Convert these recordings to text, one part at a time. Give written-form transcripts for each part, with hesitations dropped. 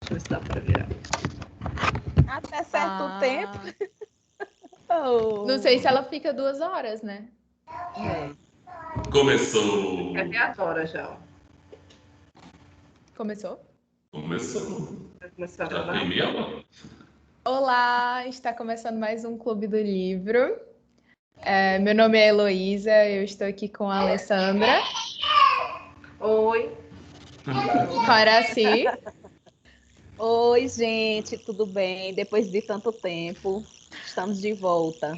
Deixa eu ver se dá para virar. Até certo tempo. Oh. Não sei se ela fica 2 horas, né? Começou. Até agora já. Ó. Começou? Começou. Vai começar a Já gravar? tem meia hora. Olá, está começando mais um Clube do Livro. Meu nome é Heloísa, eu estou aqui com a Alessandra, Oi. com a Araci Oi, gente, tudo bem? Depois de tanto tempo, estamos de volta.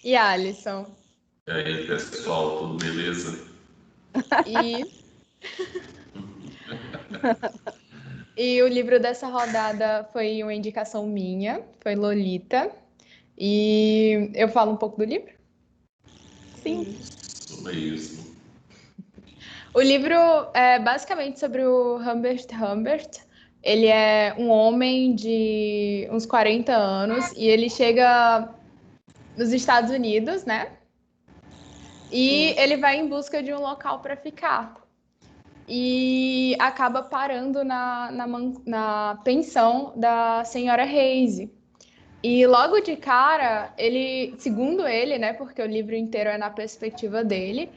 e a Alisson. E aí, pessoal, tudo beleza? E... e o livro dessa rodada foi uma indicação minha, foi Lolita. E eu falo um pouco do livro? Sim. Isso mesmo. O livro é basicamente sobre o Humbert Humbert. Ele é um homem de uns 40 anos e ele chega nos Estados Unidos, né? E ele vai em busca de um local para ficar. E acaba parando na pensão da senhora Hayes. E logo de cara, ele, segundo ele, né, porque o livro inteiro é na perspectiva dele,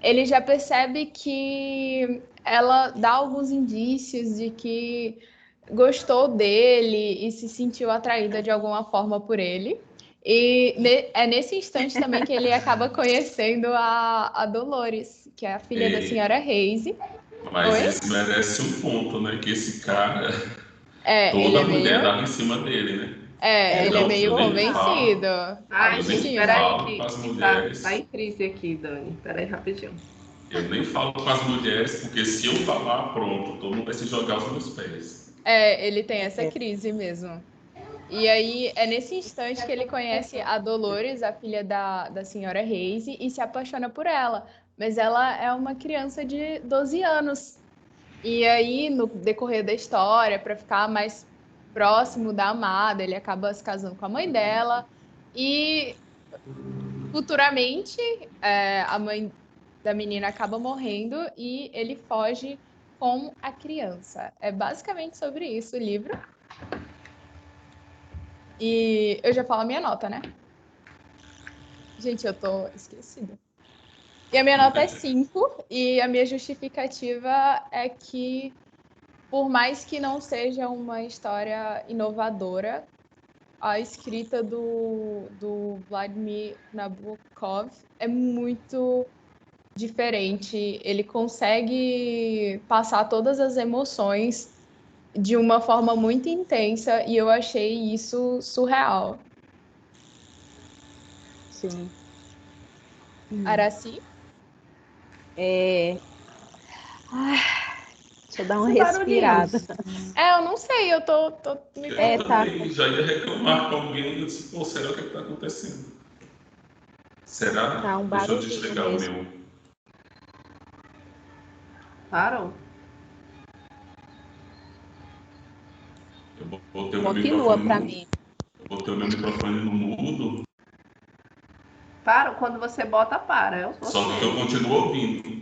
ele já percebe que ela dá alguns indícios de que gostou dele e se sentiu atraída de alguma forma por ele. E é nesse instante também que ele acaba conhecendo a Dolores, que é a filha da senhora Hayes. Mas Oi? isso merece um ponto, né? Que esse cara, Ele toda é mulher meio... dava em cima dele, né? ele é Então, meio eu nem falo, convencido. Ai, eu nem gente, Autoestima. peraí falo com as que tá mulheres. em crise aqui, Dani. Peraí, rapidinho. Eu nem falo com as mulheres, porque se eu falar, pronto, todo mundo vai se jogar aos meus pés. Ele tem essa crise mesmo. E aí é nesse instante que ele conhece a Dolores, a filha da senhora Hayes, e se apaixona por ela. Mas ela é uma criança de 12 anos. E aí, no decorrer da história, para ficar mais próximo da amada, ele acaba se casando com a mãe dela. E futuramente, a mãe da menina acaba morrendo e ele foge com a criança. É basicamente sobre isso o livro. E eu já falo a minha nota, né? Gente, eu tô esquecida. E a minha nota é 5, e a minha justificativa é que, por mais que não seja uma história inovadora, a escrita do Vladimir Nabokov é muito diferente. Ele consegue passar todas as emoções de uma forma muito intensa e eu achei isso surreal. Sim. Araci? Deixa eu dar uma Esse barulhinho. respirada. Eu não sei, eu tô me Eu perguntando. tá. também já ia reclamar com alguém, eu disse, pô, será o que está acontecendo? Será? Tá um Deixa eu barulhinho desligar o mesmo. meu. Parou. Eu botei o meu Continua microfone para no, mim. botei o meu microfone no mudo, Parou. Quando você bota, para. Eu sou só que eu assim. continuo ouvindo.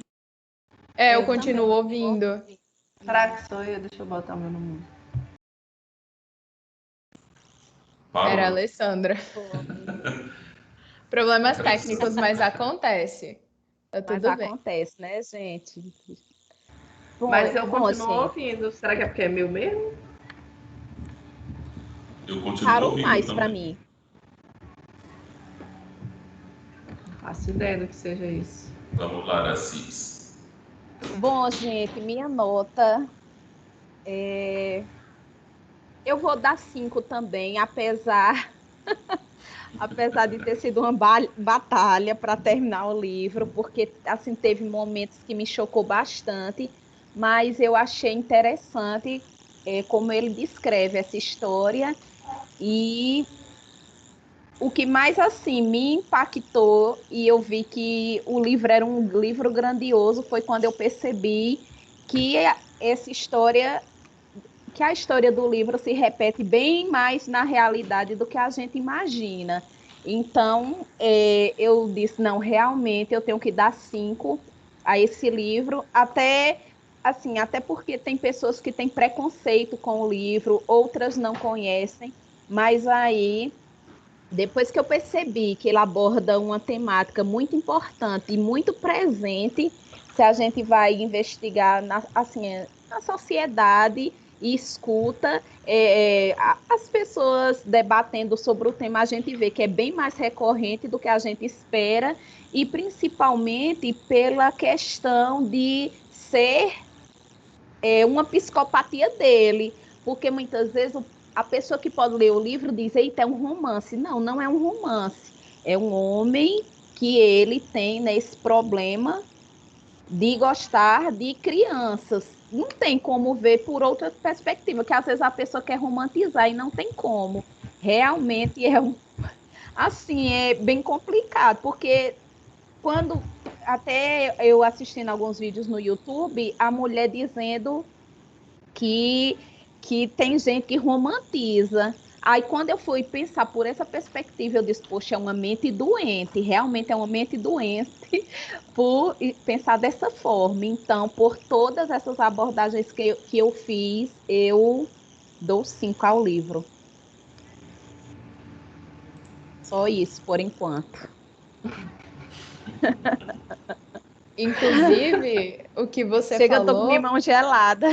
Eu também. continuo ouvindo. Será que sou eu? Deixa eu botar o meu no mundo. Era a Parou. Alessandra. Problemas Era técnicos, mas acontece. Tá Mas tudo bem. acontece, né, gente? Bom, Mas eu bom, continuo assim, ouvindo. Será que é porque é meu mesmo? Eu continuo parou ouvindo mais para também. mim. Não faço ideia do que seja isso. Vamos lá, Assis. Bom, gente, minha nota eu vou dar 5 também, apesar de ter sido uma batalha para terminar o livro, porque assim teve momentos que me chocou bastante, mas eu achei interessante como ele descreve essa história e o que mais assim me impactou e eu vi que o livro era um livro grandioso foi quando eu percebi que essa história que a história do livro se repete bem mais na realidade do que a gente imagina. Então, eu disse, não, realmente eu tenho que dar 5 a esse livro, até assim, até porque tem pessoas que têm preconceito com o livro, outras não conhecem, mas aí, depois que eu percebi que ele aborda uma temática muito importante e muito presente, se a gente vai investigar assim, na sociedade e escuta as pessoas debatendo sobre o tema, a gente vê que é bem mais recorrente do que a gente espera, e principalmente pela questão de ser uma psicopatia dele, porque muitas vezes a pessoa que pode ler o livro diz, eita, é um romance. Não, não é um romance. É um homem que ele tem, né, esse problema de gostar de crianças. Não tem como ver por outra perspectiva, que às vezes a pessoa quer romantizar e não tem como. Realmente assim, é bem complicado, porque quando até eu assistindo alguns vídeos no YouTube, a mulher dizendo que, que tem gente que romantiza. Aí, quando eu fui pensar por essa perspectiva, eu disse, poxa, é uma mente doente, realmente é uma mente doente por pensar dessa forma. Então, por todas essas abordagens que eu fiz, eu dou 5 ao livro. Só isso, por enquanto. Inclusive, o que você Chega, falou... eu tô com minha mão gelada.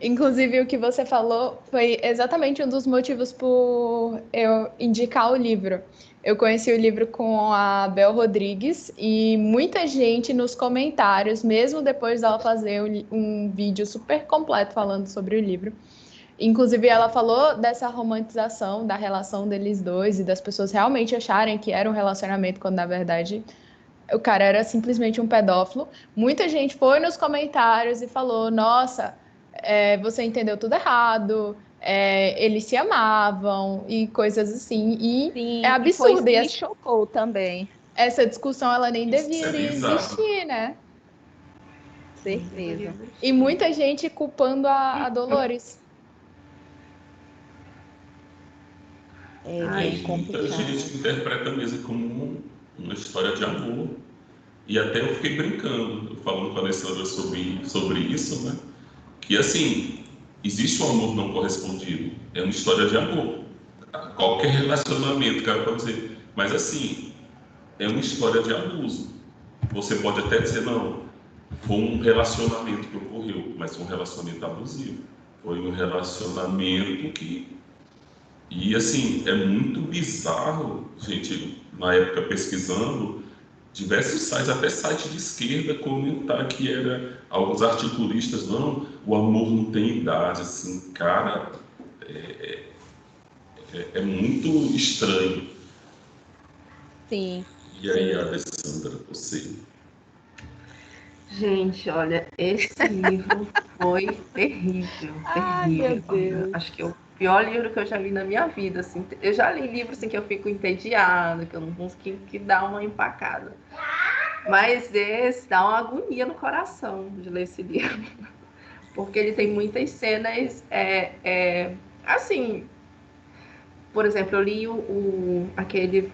Inclusive, o que você falou foi exatamente um dos motivos por eu indicar o livro. Eu conheci o livro com a Bel Rodrigues e muita gente nos comentários, mesmo depois dela fazer um vídeo super completo falando sobre o livro. Inclusive, ela falou dessa romantização da relação deles dois e das pessoas realmente acharem que era um relacionamento, quando na verdade o cara era simplesmente um pedófilo. Muita gente foi nos comentários e falou: nossa, você entendeu tudo errado, eles se amavam e coisas assim. E Sim, é e foi isso absurdo. que E me chocou também. essa discussão ela nem Isso é deveria bizarro. existir, né? Certeza. E muita gente culpando a Dolores. É Ai, bem Tem muita gente complicado. que interpreta mesmo como uma história de amor. E até eu fiquei brincando, falando com a Alessandra sobre isso, né? Que assim, existe um amor não correspondido. É uma história de amor. Qualquer relacionamento, cara, pode dizer. Mas assim, é uma história de abuso. Você pode até dizer, não, foi um relacionamento que ocorreu, mas foi um relacionamento abusivo. Foi um relacionamento que. E assim, é muito bizarro, gente, na época pesquisando, diversos sites, até site de esquerda, comentar que era alguns articulistas, não, o amor não tem idade, assim, cara, é muito estranho. Sim, E aí, sim. Alessandra, você? gente, olha, esse livro foi terrível, Ai, meu terrível. Olha, Deus. acho que é o pior livro que eu já li na minha vida, assim. Eu já li livros assim que eu fico entediada, que eu não consigo, que dá uma empacada. Mas esse dá uma agonia no coração de ler esse livro, porque ele tem muitas cenas, assim, por exemplo, eu li aquele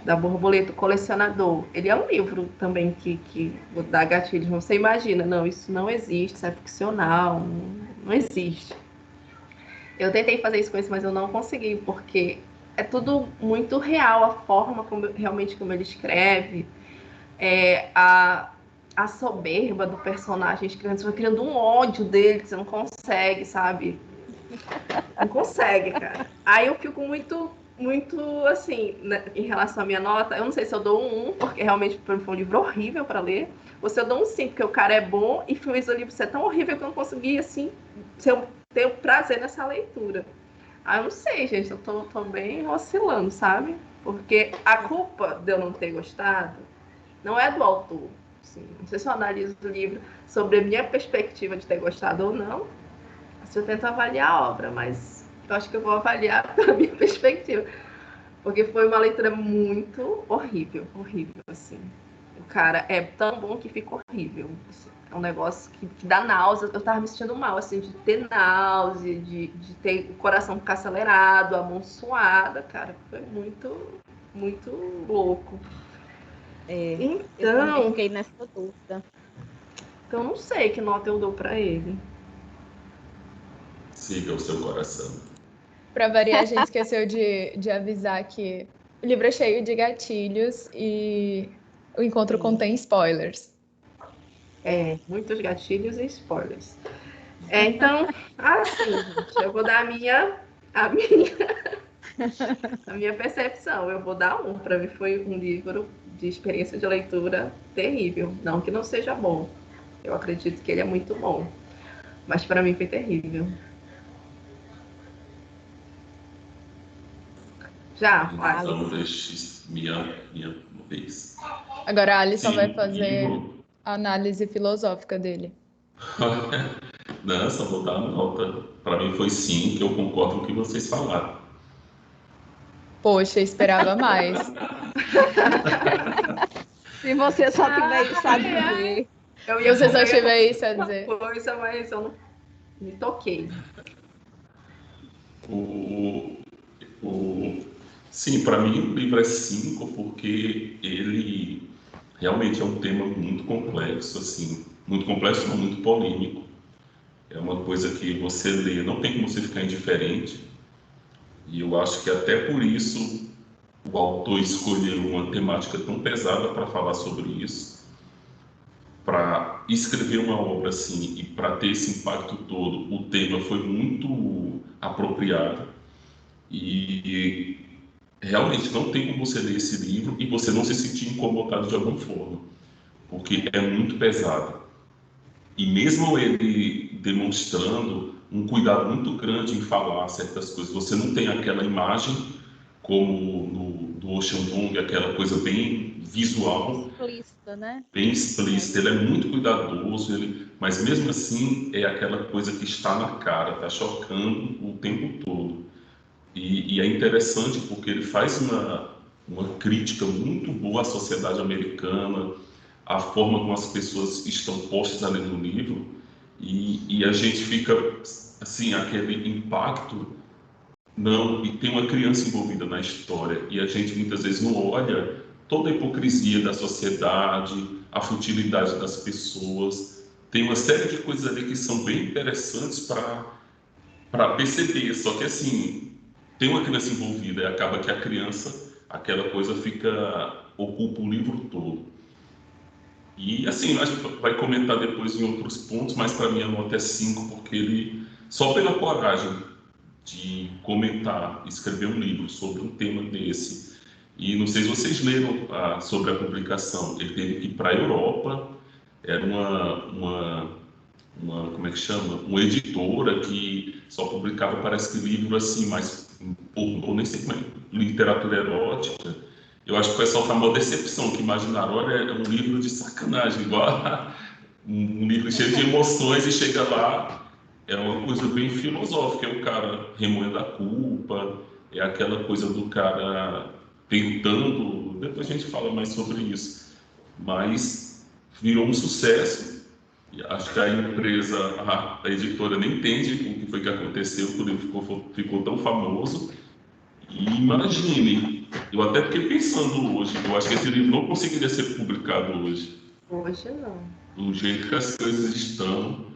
da Borboleta, o Colecionador. Ele é um livro também que dá gatilhos. Você imagina, não, isso não existe, isso é ficcional, não existe. Eu tentei fazer isso com isso, mas eu não consegui, porque é tudo muito real, a forma realmente como ele escreve, a soberba do personagem escrevendo, você vai criando um ódio dele que você não consegue, sabe? Não consegue, cara. Aí eu fico muito assim, né, em relação à minha nota. Eu não sei se eu dou um 1, porque realmente foi um livro horrível para ler, ou se eu dou um 5, porque o cara é bom e fez o livro ser tão horrível que eu não consegui, assim, ter o prazer nessa leitura. Ah, eu não sei, gente, eu tô bem oscilando, sabe? Porque a culpa de eu não ter gostado não é do autor. Assim, não sei se eu analiso o livro sobre a minha perspectiva de ter gostado ou não, se eu tento avaliar a obra, mas eu acho que eu vou avaliar pela minha perspectiva, porque foi uma leitura muito horrível, horrível, assim. O cara é tão bom que fica horrível. Assim, é um negócio que dá náusea. Eu tava me sentindo mal, assim, de ter náusea, de ter o coração ficar acelerado, a mão suada, cara. Foi muito louco. É, eu também Então, fiquei nessa dúvida. Então não sei que nota eu dou para ele. Siga o seu coração. Para variar, a gente esqueceu de avisar que o livro é cheio de gatilhos e o encontro contém spoilers. Muitos gatilhos e spoilers. Então, assim, gente, eu vou dar a minha percepção. Eu vou dar 1. Para mim foi um livro de experiência de leitura terrível. Não que não seja bom. Eu acredito que ele é muito bom. Mas para mim foi terrível. Já, Então, deixe minha vez. Agora a Alisson vai fazer livro. a análise filosófica dele. Não, só vou dar uma nota. Para mim foi 5, que eu concordo com o que vocês falaram. Poxa, esperava mais. Se você só tiver isso a dizer. Você só tiver isso a dizer. Coisa, mas eu não me toquei. Sim, para mim o livro é 5 porque ele realmente é um tema muito complexo, assim, muito complexo, não muito polêmico. É uma coisa que você lê, não tem como você ficar indiferente. E eu acho que até por isso o autor escolheu uma temática tão pesada para falar sobre isso, para escrever uma obra assim e para ter esse impacto todo. O tema foi muito apropriado e realmente não tem como você ler esse livro e você não se sentir incomodado de alguma forma, porque é muito pesado. E mesmo ele demonstrando um cuidado muito grande em falar certas coisas, você não tem aquela imagem como do Ocean Vuong, aquela coisa bem visual, Explícita, né? bem explícita. Ele é muito cuidadoso, mas mesmo assim é aquela coisa que está na cara, está chocando o tempo todo. E é interessante porque ele faz uma crítica muito boa à sociedade americana, à forma como as pessoas estão postas ali no livro, e a gente fica, assim, aquele impacto, não, e tem uma criança envolvida na história, e a gente muitas vezes não olha toda a hipocrisia da sociedade, a futilidade das pessoas, tem uma série de coisas ali que são bem interessantes para perceber, só que assim, tem uma criança envolvida e acaba que a criança, aquela coisa ocupa o livro todo. E assim, a gente vai comentar depois em outros pontos, mas para mim a nota é 5, porque ele, só pela coragem de comentar, escrever um livro sobre um tema desse, e não sei se vocês leram sobre a publicação, ele teve que ir para a Europa, era como é que chama? Uma editora que só publicava, parece que livro assim, mais, ou nem sei como é, literatura erótica. Eu acho que o pessoal tá uma decepção, que imaginaram, olha, é um livro de sacanagem, igual um livro cheio de emoções e chega lá, é uma coisa bem filosófica, é o cara remoendo a culpa, é aquela coisa do cara tentando, depois a gente fala mais sobre isso, mas virou um sucesso. Acho que a empresa, a editora nem entende o que foi que aconteceu, que o livro ficou tão famoso. E imagine, eu até fiquei pensando hoje, eu acho que esse livro não conseguiria ser publicado hoje. Hoje não. Do jeito que as coisas estão.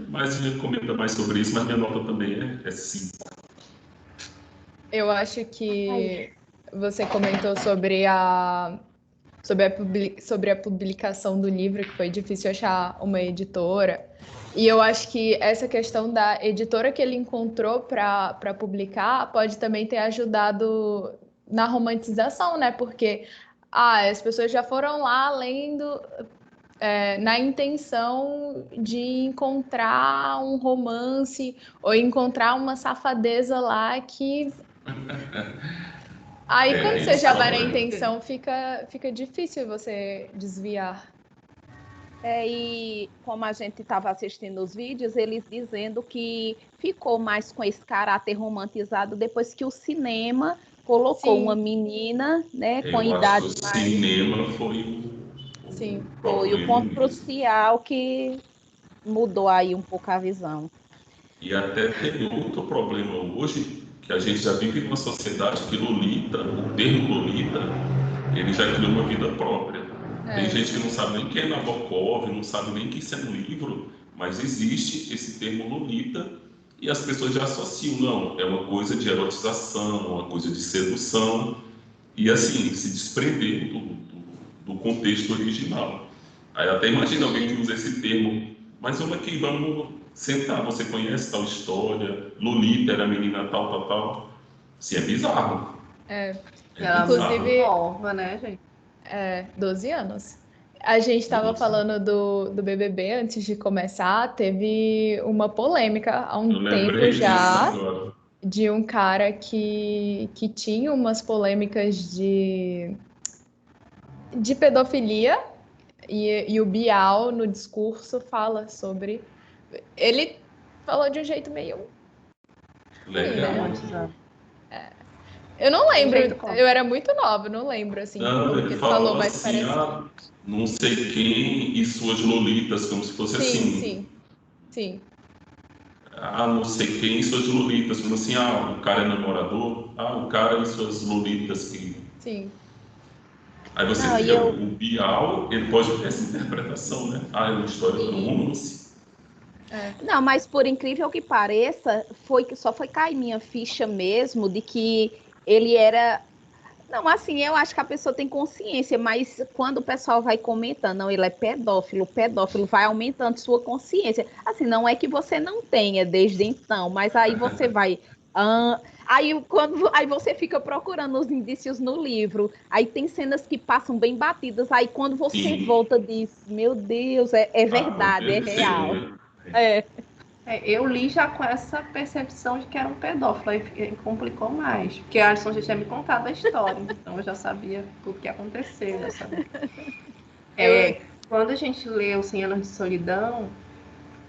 Mas a gente comenta mais sobre isso, mas minha nota também é 5. Eu acho que você comentou sobre a publicação do livro, que foi difícil achar uma editora. E eu acho que essa questão da editora que ele encontrou para publicar pode também ter ajudado na romantização, né? Porque as pessoas já foram lá lendo na intenção de encontrar um romance ou encontrar uma safadeza lá que... Aí, quando você já vai na intenção, fica difícil você desviar. E como a gente estava assistindo os vídeos, eles dizendo que ficou mais com esse caráter romantizado depois que o cinema colocou uma menina, né, com idade mais... O cinema foi o ponto crucial que mudou aí um pouco a visão. E até tem outro problema hoje, que a gente já vive numa sociedade que Lolita, o termo Lolita, ele já criou uma vida própria. Tem gente que não sabe nem quem é Nabokov, não sabe nem que isso é um livro, mas existe esse termo Lolita e as pessoas já associam, não, é uma coisa de erotização, uma coisa de sedução e assim, se desprender do contexto original. Aí até imagina alguém que usa esse termo, mas vamos aqui, vamos sentar, você conhece tal história, Lolita era a menina tal. Sim, é bizarro. Ela Inclusive, nova, né, gente? 12 anos. A gente estava 12. falando do BBB antes de começar, teve uma polêmica há Eu um tempo lembrei disso já agora. de um cara que tinha umas polêmicas de pedofilia e o Bial no discurso fala sobre. Ele falou de um jeito meio ruim, Legal. né? Romantizando. Eu não De lembro, jeito como? eu era muito nova, não lembro assim Não, como que ele ele falou, falou mas assim, parece. não sei quem e suas lolitas, como se fosse assim, Sim. não sei quem e suas lolitas, como assim, o cara é namorador, o cara e suas lolitas. Sim. Aí você Não, e vê, eu, o Bial, ele pode ter essa interpretação, né? É uma história, é um romance. não, mas por incrível que pareça, só foi cair minha ficha mesmo de que ele era. Não, assim, eu acho que a pessoa tem consciência, mas quando o pessoal vai comentando, não, ele é pedófilo, o pedófilo vai aumentando sua consciência. Assim, não é que você não tenha desde então, mas aí você vai. Aí você fica procurando os indícios no livro, aí tem cenas que passam bem batidas, aí quando você Sim, volta diz, meu Deus, é verdade, é aconteceu, real. né? É. Eu li já com essa percepção de que era um pedófilo, aí complicou mais. Porque a Alisson já tinha me contado a história, então eu já sabia tudo que aconteceu, já sabia. Quando a gente lê Os 100 Anos de Solidão,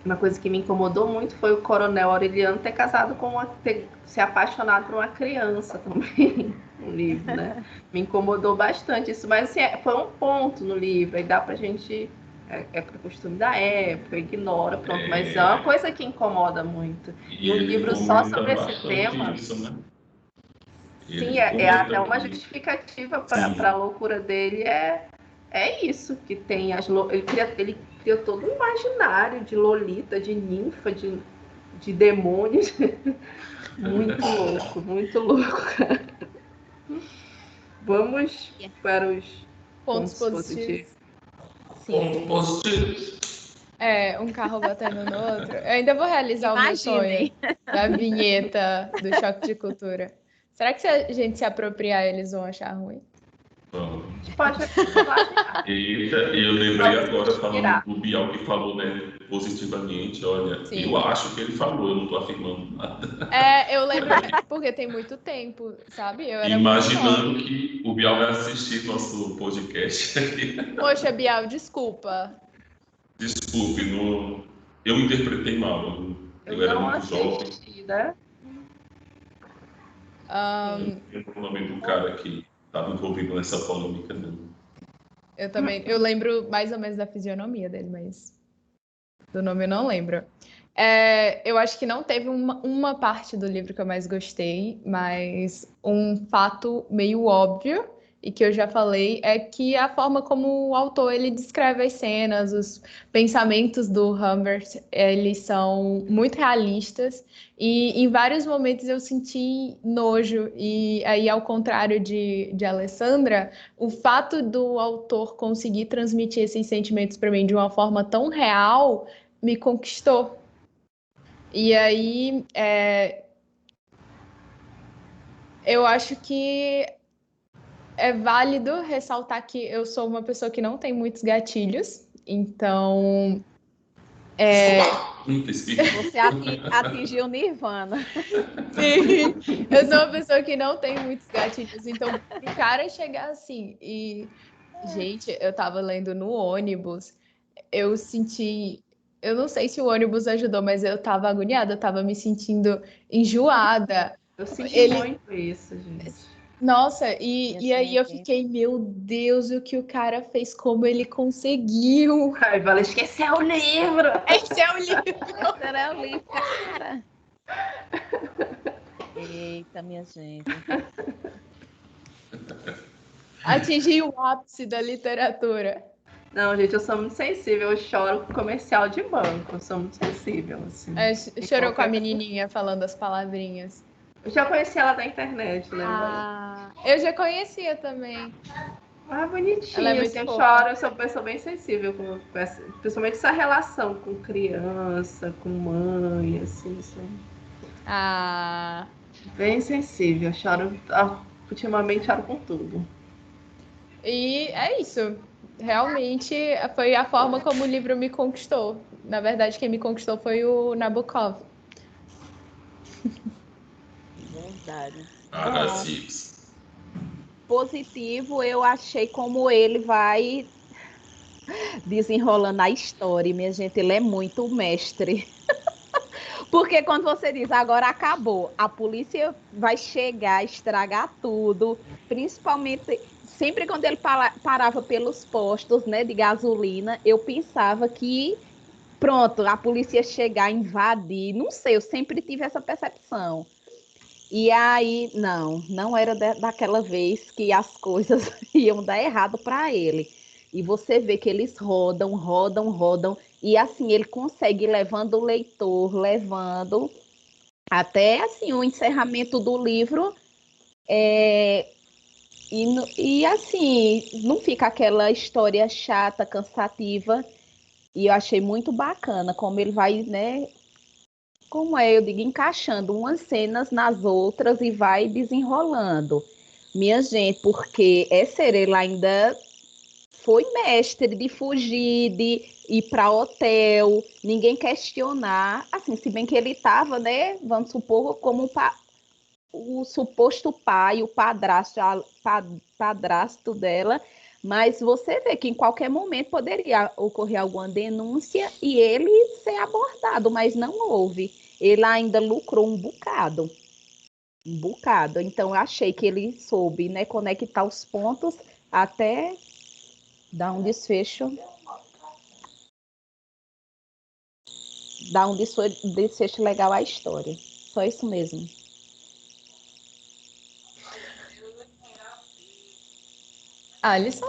uma coisa que me incomodou muito foi o Coronel Aureliano ter casado ter se apaixonado por uma criança também no livro, né? Me incomodou bastante isso, mas assim, foi um ponto no livro, aí dá pra gente. É pro costume da época, ignora, pronto, mas é uma coisa que incomoda muito. E E um ele livro só comenta sobre esse bastante tema, isso, né? sim, Ele é até comenta uma que, justificativa para a sim, loucura dele, é isso, que tem ele criou todo um imaginário de lolita, de ninfa, de demônios. Muito louco, cara. Vamos para os Pontos pontos positivos. positivos. ponto positivo. Um carro batendo no outro. Eu ainda vou realizar o meu sonho Imaginem. da vinheta do Choque de Cultura. Será que se a gente se apropriar, eles vão achar ruim? Vamos. A gente pode plagiar. Eita, eu lembrei agora falando Tirar. do Bial que falou, né, positivamente, olha, Sim. eu acho que ele falou, eu não estou afirmando nada. Eu lembro porque tem muito tempo, sabe? Eu era muito nova. Imaginando que o Bial vai assistir nosso podcast aqui. Poxa, Bial, desculpa. Desculpe, eu interpretei mal, eu era não muito jovem, assisti, né? Ahn, eu não lembro o nome do cara que estava envolvido nessa polêmica, não. eu também. Eu lembro mais ou menos da fisionomia dele, mas do nome eu não lembro. Eu acho que não teve uma parte do livro que eu mais gostei, mas um fato meio óbvio e que eu já falei é que a forma como o autor ele descreve as cenas, os pensamentos do Humbert, eles são muito realistas e em vários momentos eu senti nojo e aí ao contrário de Alessandra, o fato do autor conseguir transmitir esses sentimentos para mim de uma forma tão real me conquistou. E aí, eu acho que é válido ressaltar que eu sou uma pessoa que não tem muitos gatilhos, então. Você atingiu o Nirvana. Sim, eu sou uma pessoa que não tem muitos gatilhos, então, pro cara chegar assim e. Gente, eu tava lendo no ônibus, eu senti. Eu não sei se o ônibus ajudou, mas eu tava agoniada, eu tava me sentindo enjoada. Eu senti Ele, muito isso, gente. nossa, e aí eu fiquei, meu Deus, o que o cara fez, como ele conseguiu. Ai, Vala, esqueceu o livro! Esse é o livro. Esse era o livro, cara. Eita, minha gente. Atingi o ápice da literatura. Não, gente, eu sou muito sensível. Eu choro com comercial de banco. Eu sou muito sensível, assim. Chorou com a menininha falando as palavrinhas. Eu já conheci ela da internet, né? Eu já conhecia também. Bonitinha, Ela é muito assim, eu fofa. choro, eu sou uma pessoa bem sensível, principalmente essa relação com criança, com mãe, assim, bem sensível, eu choro, ultimamente choro com tudo. E é isso. Realmente foi a forma como o livro me conquistou. Na verdade, quem me conquistou foi o Nabokov. Verdade. Positivo, eu achei como ele vai desenrolando a história. Minha gente, ele é muito mestre. Porque quando você diz agora acabou, a polícia vai chegar, estragar tudo, principalmente sempre quando ele parava pelos postos, né, de gasolina, eu pensava que pronto, a polícia ia chegar, invadir, não sei, eu sempre tive essa percepção. E aí, não era daquela vez que as coisas iam dar errado para ele. E você vê que eles rodam, rodam, rodam, e assim ele consegue ir levando o leitor, levando até assim o encerramento do livro. E assim, não fica aquela história chata, cansativa. E eu achei muito bacana como ele vai, né? Como eu digo, encaixando umas cenas nas outras e vai desenrolando. Minha gente, porque Serela ainda foi mestre de fugir, de ir para hotel, ninguém questionar. Assim, se bem que ele estava, né? Vamos supor, como o suposto pai, o padrasto dela. Mas você vê que em qualquer momento poderia ocorrer alguma denúncia e ele ser abordado, mas não houve. Ele ainda lucrou um bocado. Um bocado. Então, eu achei que ele soube, né, conectar os pontos até dar um desfecho. Dar um desfecho legal à história. Só isso mesmo. Alisson?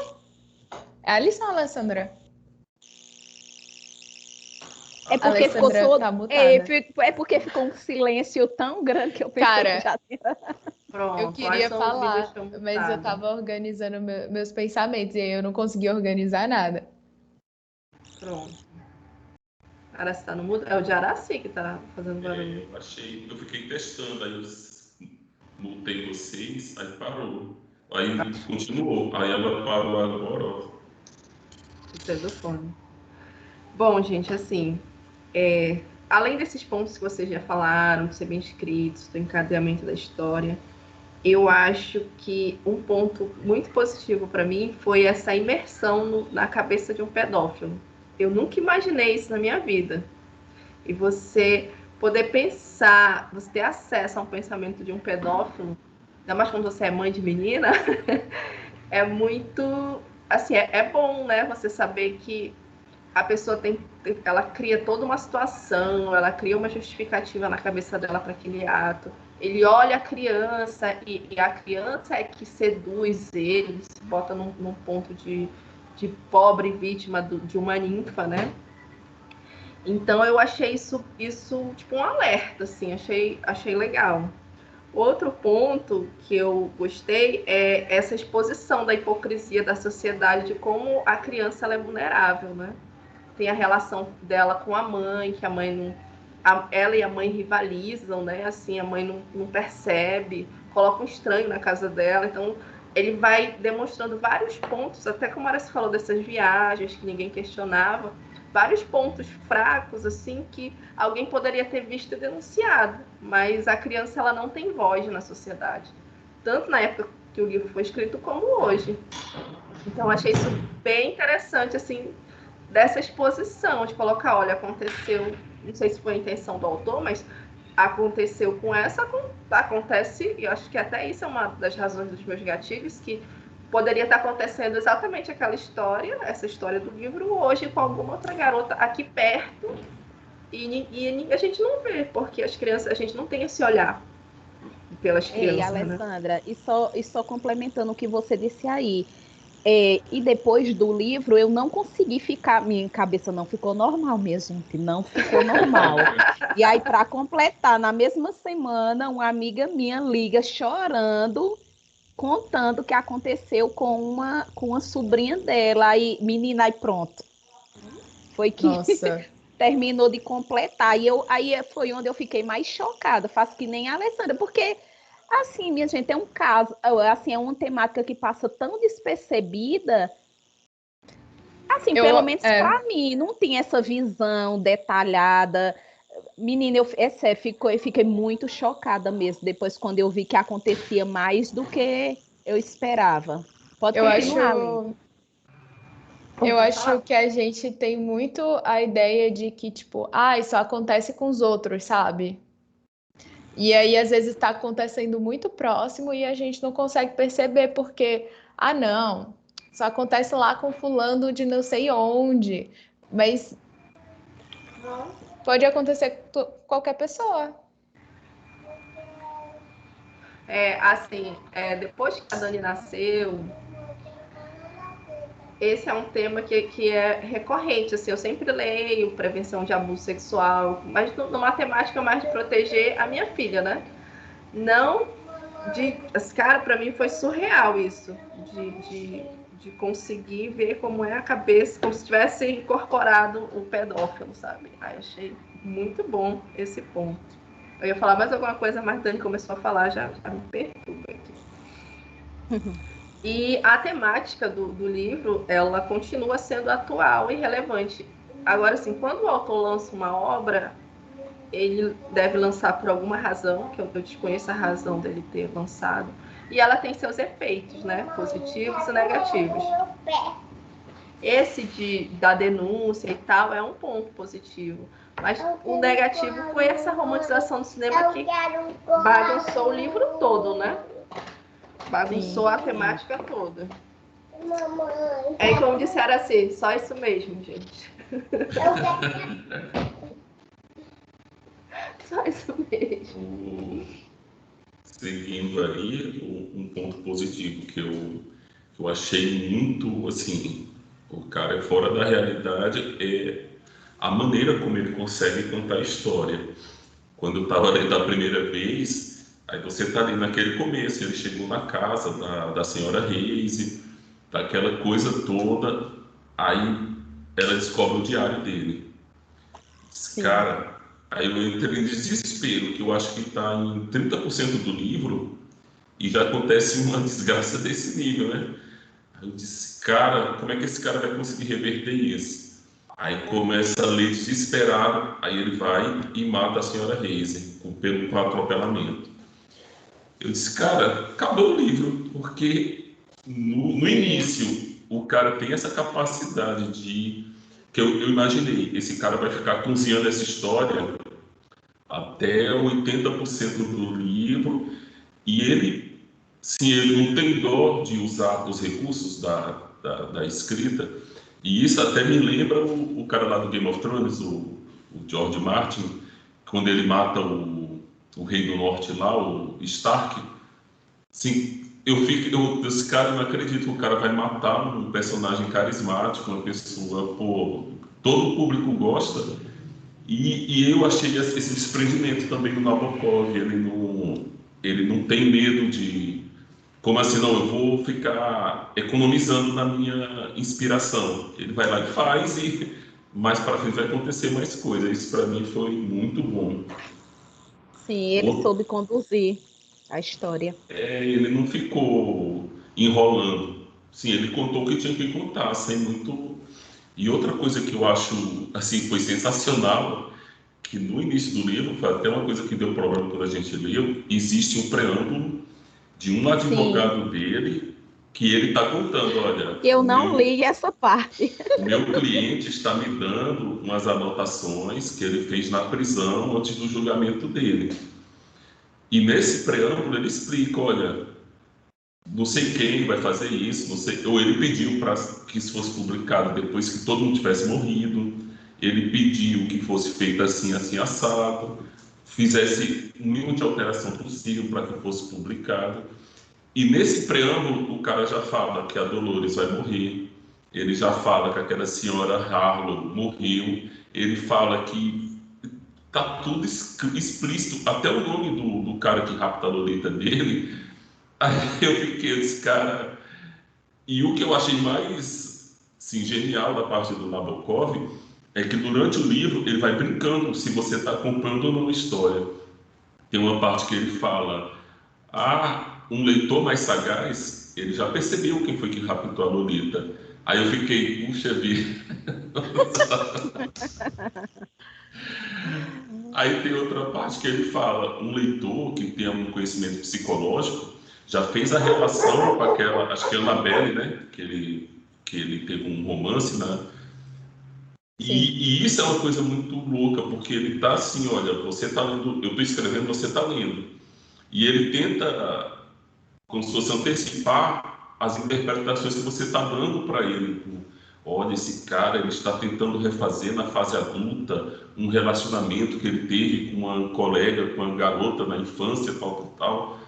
Alisson ou Alessandra? É porque Alessandra ficou tá mutada. é porque ficou um silêncio tão grande que eu pensei que já tinha. Pronto, eu queria falar, me mas eu tava organizando meus pensamentos e aí eu não consegui organizar nada. Pronto. Araci tá no mudo. É o de Araci que tá fazendo barulho. Eu fiquei testando, aí eu multei vocês, aí parou. Aí continuou, aí agora parou agora, ó. Isso é do fone. Bom, gente, assim, além desses pontos que vocês já falaram, de ser bem escritos, do encadeamento da história, eu acho que um ponto muito positivo para mim foi essa imersão na cabeça de um pedófilo. Eu nunca imaginei isso na minha vida. E você poder pensar, você ter acesso a um pensamento de um pedófilo, ainda mais quando você é mãe de menina, é muito, assim, é bom, né? Você saber que a pessoa ela cria toda uma situação, ela cria uma justificativa na cabeça dela para aquele ato. Ele olha a criança e a criança é que seduz ele se bota num ponto de pobre vítima de uma ninfa, né? Então eu achei isso tipo um alerta, assim, achei legal. Outro ponto que eu gostei é essa exposição da hipocrisia da sociedade, de como a criança ela é vulnerável, né? Tem a relação dela com a mãe, que a mãe não. Ela e a mãe rivalizam, né? Assim, a mãe não percebe, coloca um estranho na casa dela. Então, ele vai demonstrando vários pontos, até como a Aracy falou dessas viagens que ninguém questionava, vários pontos fracos, assim, que alguém poderia ter visto e denunciado. Mas a criança, ela não tem voz na sociedade. Tanto na época que o livro foi escrito, como hoje. Então, achei isso bem interessante, assim, dessa exposição, de colocar, olha, aconteceu, não sei se foi a intenção do autor, mas aconteceu com essa, acontece, e eu acho que até isso é uma das razões dos meus gatilhos, que poderia estar acontecendo exatamente aquela história, essa história do livro, hoje com alguma outra garota aqui perto, e a gente não vê, porque as crianças, a gente não tem esse olhar pelas Ei, crianças, né? Alessandra, e só complementando o que você disse aí, e depois do livro eu não consegui ficar, minha cabeça não ficou normal, minha gente, não ficou normal. E aí, para completar, na mesma semana, uma amiga minha liga chorando, contando o que aconteceu com uma sobrinha dela, aí, menina, aí pronto. Foi que Nossa. terminou de completar. Aí foi onde eu fiquei mais chocada. Faço que nem a Alessandra, porque, assim, minha gente, é um caso, assim, é uma temática que passa tão despercebida. Assim, pelo menos para mim, não tinha essa visão detalhada. Menina, é sério, eu fiquei muito chocada mesmo, depois quando eu vi que acontecia mais do que eu esperava. Pode Eu acho, continuar, Lê. eu acho que a gente tem muito a ideia de que, tipo, isso acontece com os outros, sabe? E aí, às vezes, está acontecendo muito próximo e a gente não consegue perceber, porque, não, só acontece lá com fulano de não sei onde. Mas pode acontecer com qualquer pessoa. Assim, depois que a Dani nasceu, esse é um tema que é recorrente, assim, eu sempre leio prevenção de abuso sexual, mas numa temática mais de proteger a minha filha, né? Não cara, para mim foi surreal isso, de conseguir ver como é a cabeça, como se tivesse incorporado o pedófilo, sabe? Aí achei muito bom esse ponto. Eu ia falar mais alguma coisa, mas Dani começou a falar, já me perturba aqui. E a temática do livro, ela continua sendo atual e relevante. Agora, assim, quando o autor lança uma obra, ele deve lançar por alguma razão, que eu desconheço a razão dele ter lançado, e ela tem seus efeitos, né? Positivos e negativos. Esse da denúncia e tal é um ponto positivo. Mas o negativo foi essa romantização do cinema que bagunçou o livro todo, né? Bagunçou a temática toda. É como disseram assim, só isso mesmo, gente. Só isso mesmo. Seguindo aí, um ponto positivo que eu achei muito, assim, o cara é fora da realidade, é a maneira como ele consegue contar a história. Quando eu estava ali da primeira vez, aí você está ali naquele começo, ele chegou na casa da senhora Reise, daquela coisa toda, aí ela descobre o diário dele. Sim. Cara, aí eu entrei em desespero, que eu acho que está em 30% do livro e já acontece uma desgraça desse nível, né? Aí eu disse, cara, como é que esse cara vai conseguir reverter isso? Aí começa a ler desesperado, aí ele vai e mata a senhora Reise com atropelamento. Eu disse, cara, acabou o livro, porque no início o cara tem essa capacidade que eu imaginei, esse cara vai ficar cozinhando essa história até 80% do livro e ele, sim, ele não tem dó de usar os recursos da escrita, e isso até me lembra o cara lá do Game of Thrones, o George Martin, quando ele mata o Rei do Norte lá, o Stark. Sim, esse cara, eu não acredito que o cara vai matar um personagem carismático, uma pessoa, pô, todo o público gosta, e eu achei esse desprendimento também do Nabokov, ele não tem medo de, como assim, não, eu vou ficar economizando na minha inspiração. Ele vai lá e faz e mais para frente vai acontecer mais coisas. Isso para mim foi muito bom. Sim, ele soube conduzir a história. Ele não ficou enrolando. Sim, ele contou o que tinha que contar, sem muito. E outra coisa que eu acho, assim, foi sensacional, que no início do livro, foi até uma coisa que deu problema quando a gente leu, existe um preâmbulo de um advogado dele, que ele está contando, olha, Eu não li essa parte. o meu cliente está me dando umas anotações que ele fez na prisão antes do julgamento dele. E nesse preâmbulo ele explica, olha, não sei quem vai fazer isso, não sei, ou ele pediu para que isso fosse publicado depois que todo mundo tivesse morrido, ele pediu que fosse feito assim, assim, assado, fizesse o mínimo de alteração possível para que fosse publicado. E nesse preâmbulo, o cara já fala que a Dolores vai morrer, ele já fala que aquela senhora Harlow morreu, ele fala que tá tudo explícito, até o nome do cara que rapta a Lolita dele. Aí eu fiquei, esse cara... E o que eu achei mais assim, genial da parte do Nabokov é que durante o livro ele vai brincando se você está acompanhando ou não a história. Tem uma parte que ele fala: um leitor mais sagaz, ele já percebeu quem foi que raptou a Lolita. Aí eu fiquei, puxa vida. Aí tem outra parte que ele fala: um leitor que tem algum conhecimento psicológico já fez a relação com aquela, acho que é Annabelle, né? Que ele teve um romance, né? E isso é uma coisa muito louca, porque ele tá assim, olha, você tá lendo, eu tô escrevendo, você tá lendo. E ele tenta, como se fosse antecipar as interpretações que você está dando para ele. Olha, esse cara, ele está tentando refazer na fase adulta um relacionamento que ele teve com uma colega, com uma garota na infância, tal.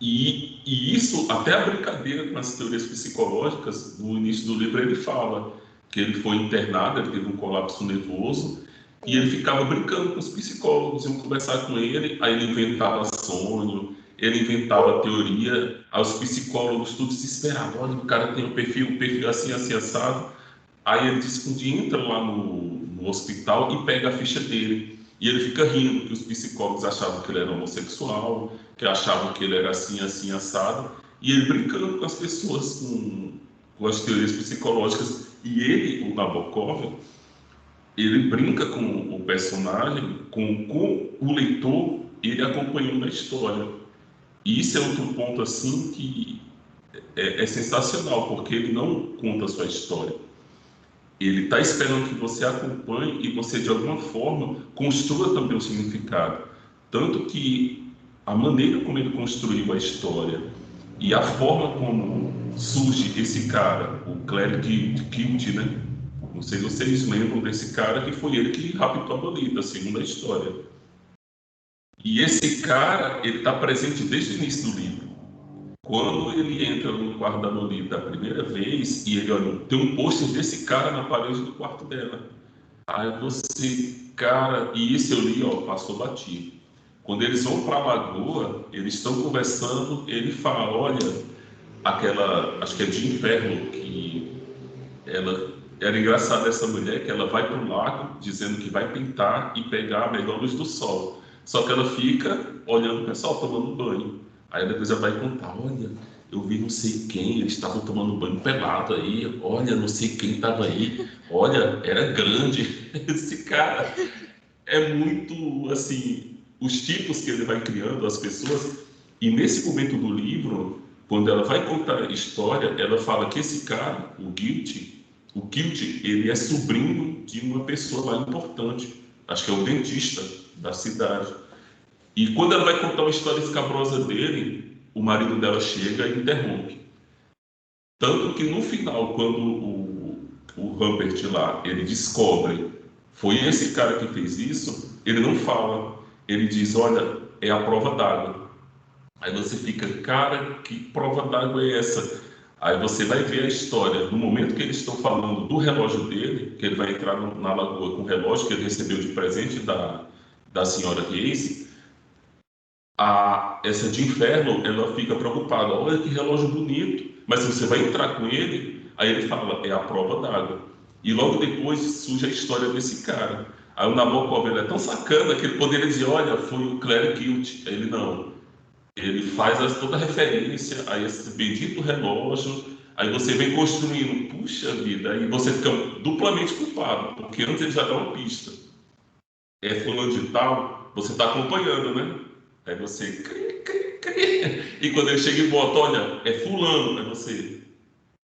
E isso, até a brincadeira com as teorias psicológicas, no início do livro ele fala que ele foi internado, ele teve um colapso nervoso, e ele ficava brincando com os psicólogos, iam conversar com ele, aí ele inventava sonho, ele inventava teoria, aí os psicólogos tudo se esperavam, olha, o cara tem um perfil assim, assim, assado. Aí ele disse que um dia entra lá no hospital e pega a ficha dele. E ele fica rindo, que os psicólogos achavam que ele era homossexual, que achavam que ele era assim, assim, assado. E ele brincando com as pessoas, com as teorias psicológicas. E ele, o Nabokov, ele brinca com o personagem, com o leitor, ele acompanhando a história. E isso é outro ponto, assim, que é sensacional, porque ele não conta a sua história. Ele está esperando que você acompanhe e você, de alguma forma, construa também o significado. Tanto que a maneira como ele construiu a história e a forma como surge esse cara, o Clérigo Kilt, né? Não sei se vocês lembram desse cara, que foi ele que raptou a Lolita, segundo a história. E esse cara, ele está presente desde o início do livro. Quando ele entra no quarto da Lolita a primeira vez, e ele olha, tem um pôster desse cara na parede do quarto dela. Aí você, cara, e isso eu li, ó, passou batido. Quando eles vão para a lagoa, eles estão conversando, ele fala, olha, aquela, acho que é de inferno, que ela, era engraçado essa mulher, que ela vai para o lago dizendo que vai pintar e pegar a melhor luz do sol. Só que ela fica olhando o pessoal tomando banho. Aí depois ela vai contar, olha, eu vi não sei quem, eles estavam tomando banho pelado aí, olha, não sei quem estava aí, olha, era grande. Esse cara é muito, assim, os tipos que ele vai criando, as pessoas. E nesse momento do livro, quando ela vai contar a história, ela fala que esse cara, o Kilt, ele é sobrinho de uma pessoa lá importante, acho que é o dentista da cidade. E quando ela vai contar uma história escabrosa dele, o marido dela chega e interrompe. Tanto que no final, quando o Humbert lá, ele descobre, foi esse cara que fez isso, ele não fala. Ele diz, olha, é a prova d'água. Aí você fica, cara, que prova d'água é essa? Aí você vai ver a história, no momento que eles estão falando do relógio dele, que ele vai entrar na lagoa com o relógio que ele recebeu de presente da senhora Casey, essa de inferno, ela fica preocupada, olha que relógio bonito, mas se você vai entrar com ele, aí ele fala, é a prova d'água. E logo depois surge a história desse cara. Aí o Nabokov, ele é tão sacana que ele poderia dizer, olha, foi o Clérigo Kilt. Ele não. Ele faz toda a referência a esse bendito relógio, aí você vem construindo, puxa vida, aí você fica duplamente culpado, porque antes ele já dá uma pista. É fulano de tal, você está acompanhando, né? Aí você, e quando ele chega e bota, olha, é fulano, aí você,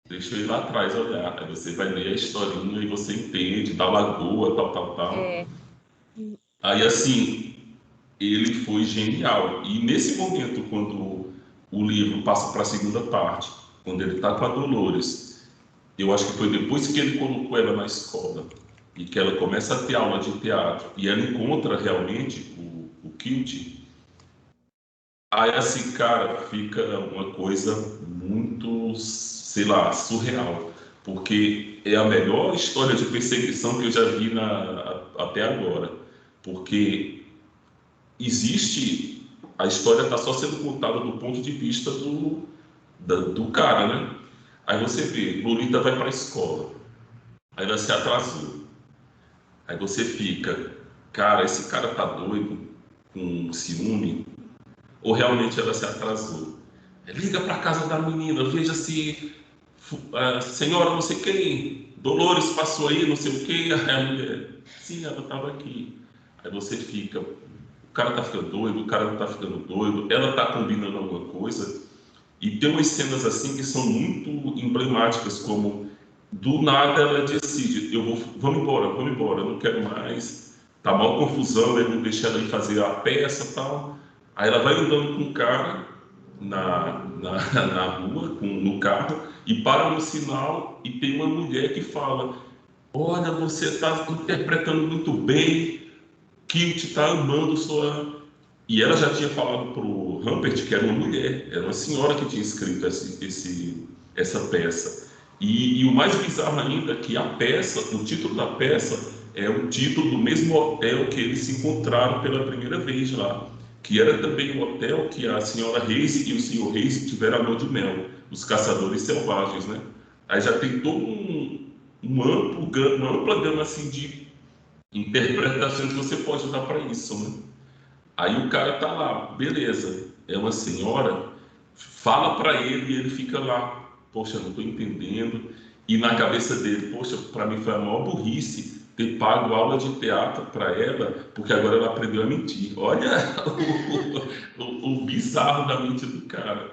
deixa ele lá atrás olhar, aí você vai ler a historinha e você entende, da lagoa, tal. É. Aí assim, ele foi genial. E nesse momento, quando o livro passa para a segunda parte, quando ele está com a Dolores, eu acho que foi depois que ele colocou ela na escola e que ela começa a ter aula de teatro e ela encontra realmente Kilt. Aí, assim, cara, fica uma coisa muito, sei lá, surreal. Porque é a melhor história de perseguição que eu já vi até agora. Porque existe... A história está só sendo contada do ponto de vista do cara, né? Aí você vê, Lolita vai para a escola. Aí ela se atrasou. Aí você fica, cara, esse cara tá doido com ciúme? Ou realmente ela se atrasou? Liga para casa da menina, veja se a senhora não sei quem, Dolores passou aí, não sei o quê. Aí a mulher, sim, ela estava aqui. Aí você fica, o cara tá ficando doido, o cara não tá ficando doido, ela tá combinando alguma coisa. E tem umas cenas assim que são muito emblemáticas, como do nada ela decide, vamos embora, eu não quero mais. Tá mal confusão, ele não deixa ela ir fazer a peça e tal. Aí ela vai andando com o cara na rua, no carro, e para no sinal e tem uma mulher que fala: olha, você está interpretando muito bem, Kilt está amando sua... E ela já tinha falado para o Humbert que era uma mulher, era uma senhora que tinha escrito essa peça. E o mais bizarro ainda é que a peça, o título da peça é o título do mesmo hotel que eles se encontraram pela primeira vez lá, que era também o hotel que a senhora Reise e o senhor Reise tiveram a lua de mel, os caçadores selvagens, né? Aí já tem todo uma ampla gama assim de interpretações que você pode dar para isso, né? Aí o cara tá lá, beleza, é uma senhora, fala para ele e ele fica lá, poxa, não estou entendendo. E na cabeça dele, poxa, para mim foi a maior burrice ter pago aula de teatro para ela, porque agora ela aprendeu a mentir. Olha o bizarro da mente do cara.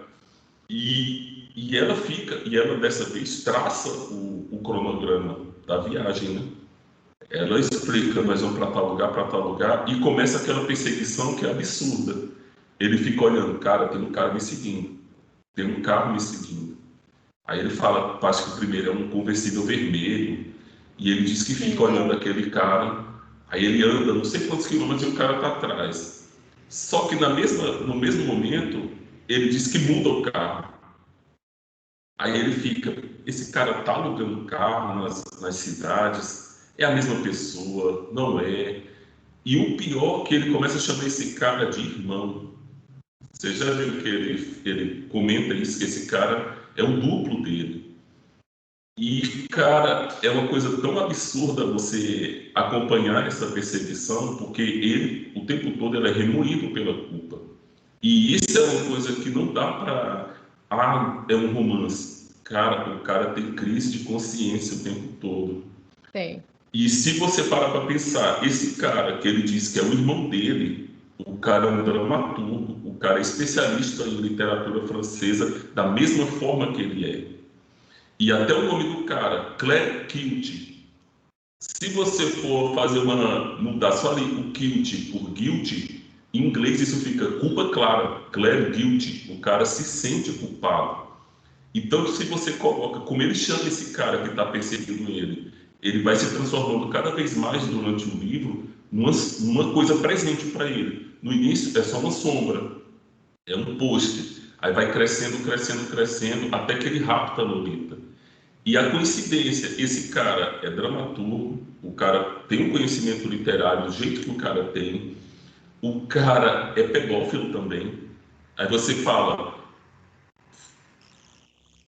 E ela fica, e ela dessa vez traça o cronograma da viagem, né? Ela explica, nós vamos para tal lugar, e começa aquela perseguição que é absurda. Ele fica olhando, cara, tem um cara me seguindo, tem um carro me seguindo. Aí ele fala, acho que o primeiro é um conversível vermelho, e ele diz que fica olhando aquele cara, aí ele anda não sei quantos quilômetros e o cara está atrás. Só que no mesmo momento, ele diz que muda o carro. Aí ele fica, esse cara está alugando carro nas cidades, é a mesma pessoa, não é? E o pior é que ele começa a chamar esse cara de irmão. Você já viu que ele comenta isso, que esse cara é o duplo dele. E, cara, é uma coisa tão absurda você acompanhar essa perseguição, porque ele, o tempo todo, ele é remoído pela culpa. E isso é uma coisa que não dá para... Ah, é um romance. Cara, o cara tem crise de consciência o tempo todo. Tem. E se você parar para pensar, esse cara que ele diz que é o irmão dele, o cara é um dramaturgo, o cara é especialista em literatura francesa, da mesma forma que ele é. E até o nome do cara, Claire Kilt. Se você for mudar só ali o Kilt por guilty, em inglês isso fica culpa clara, Claire Guilty, o cara se sente culpado. Então, se você coloca, como ele chama esse cara que está perseguindo ele vai se transformando cada vez mais durante o livro numa coisa presente para ele. No início é só uma sombra, é um poste, aí vai crescendo, crescendo, crescendo, até que ele rapta a Lolita. E a coincidência, esse cara é dramaturgo, o cara tem um conhecimento literário do jeito que o cara tem, o cara é pedófilo também. Aí você fala,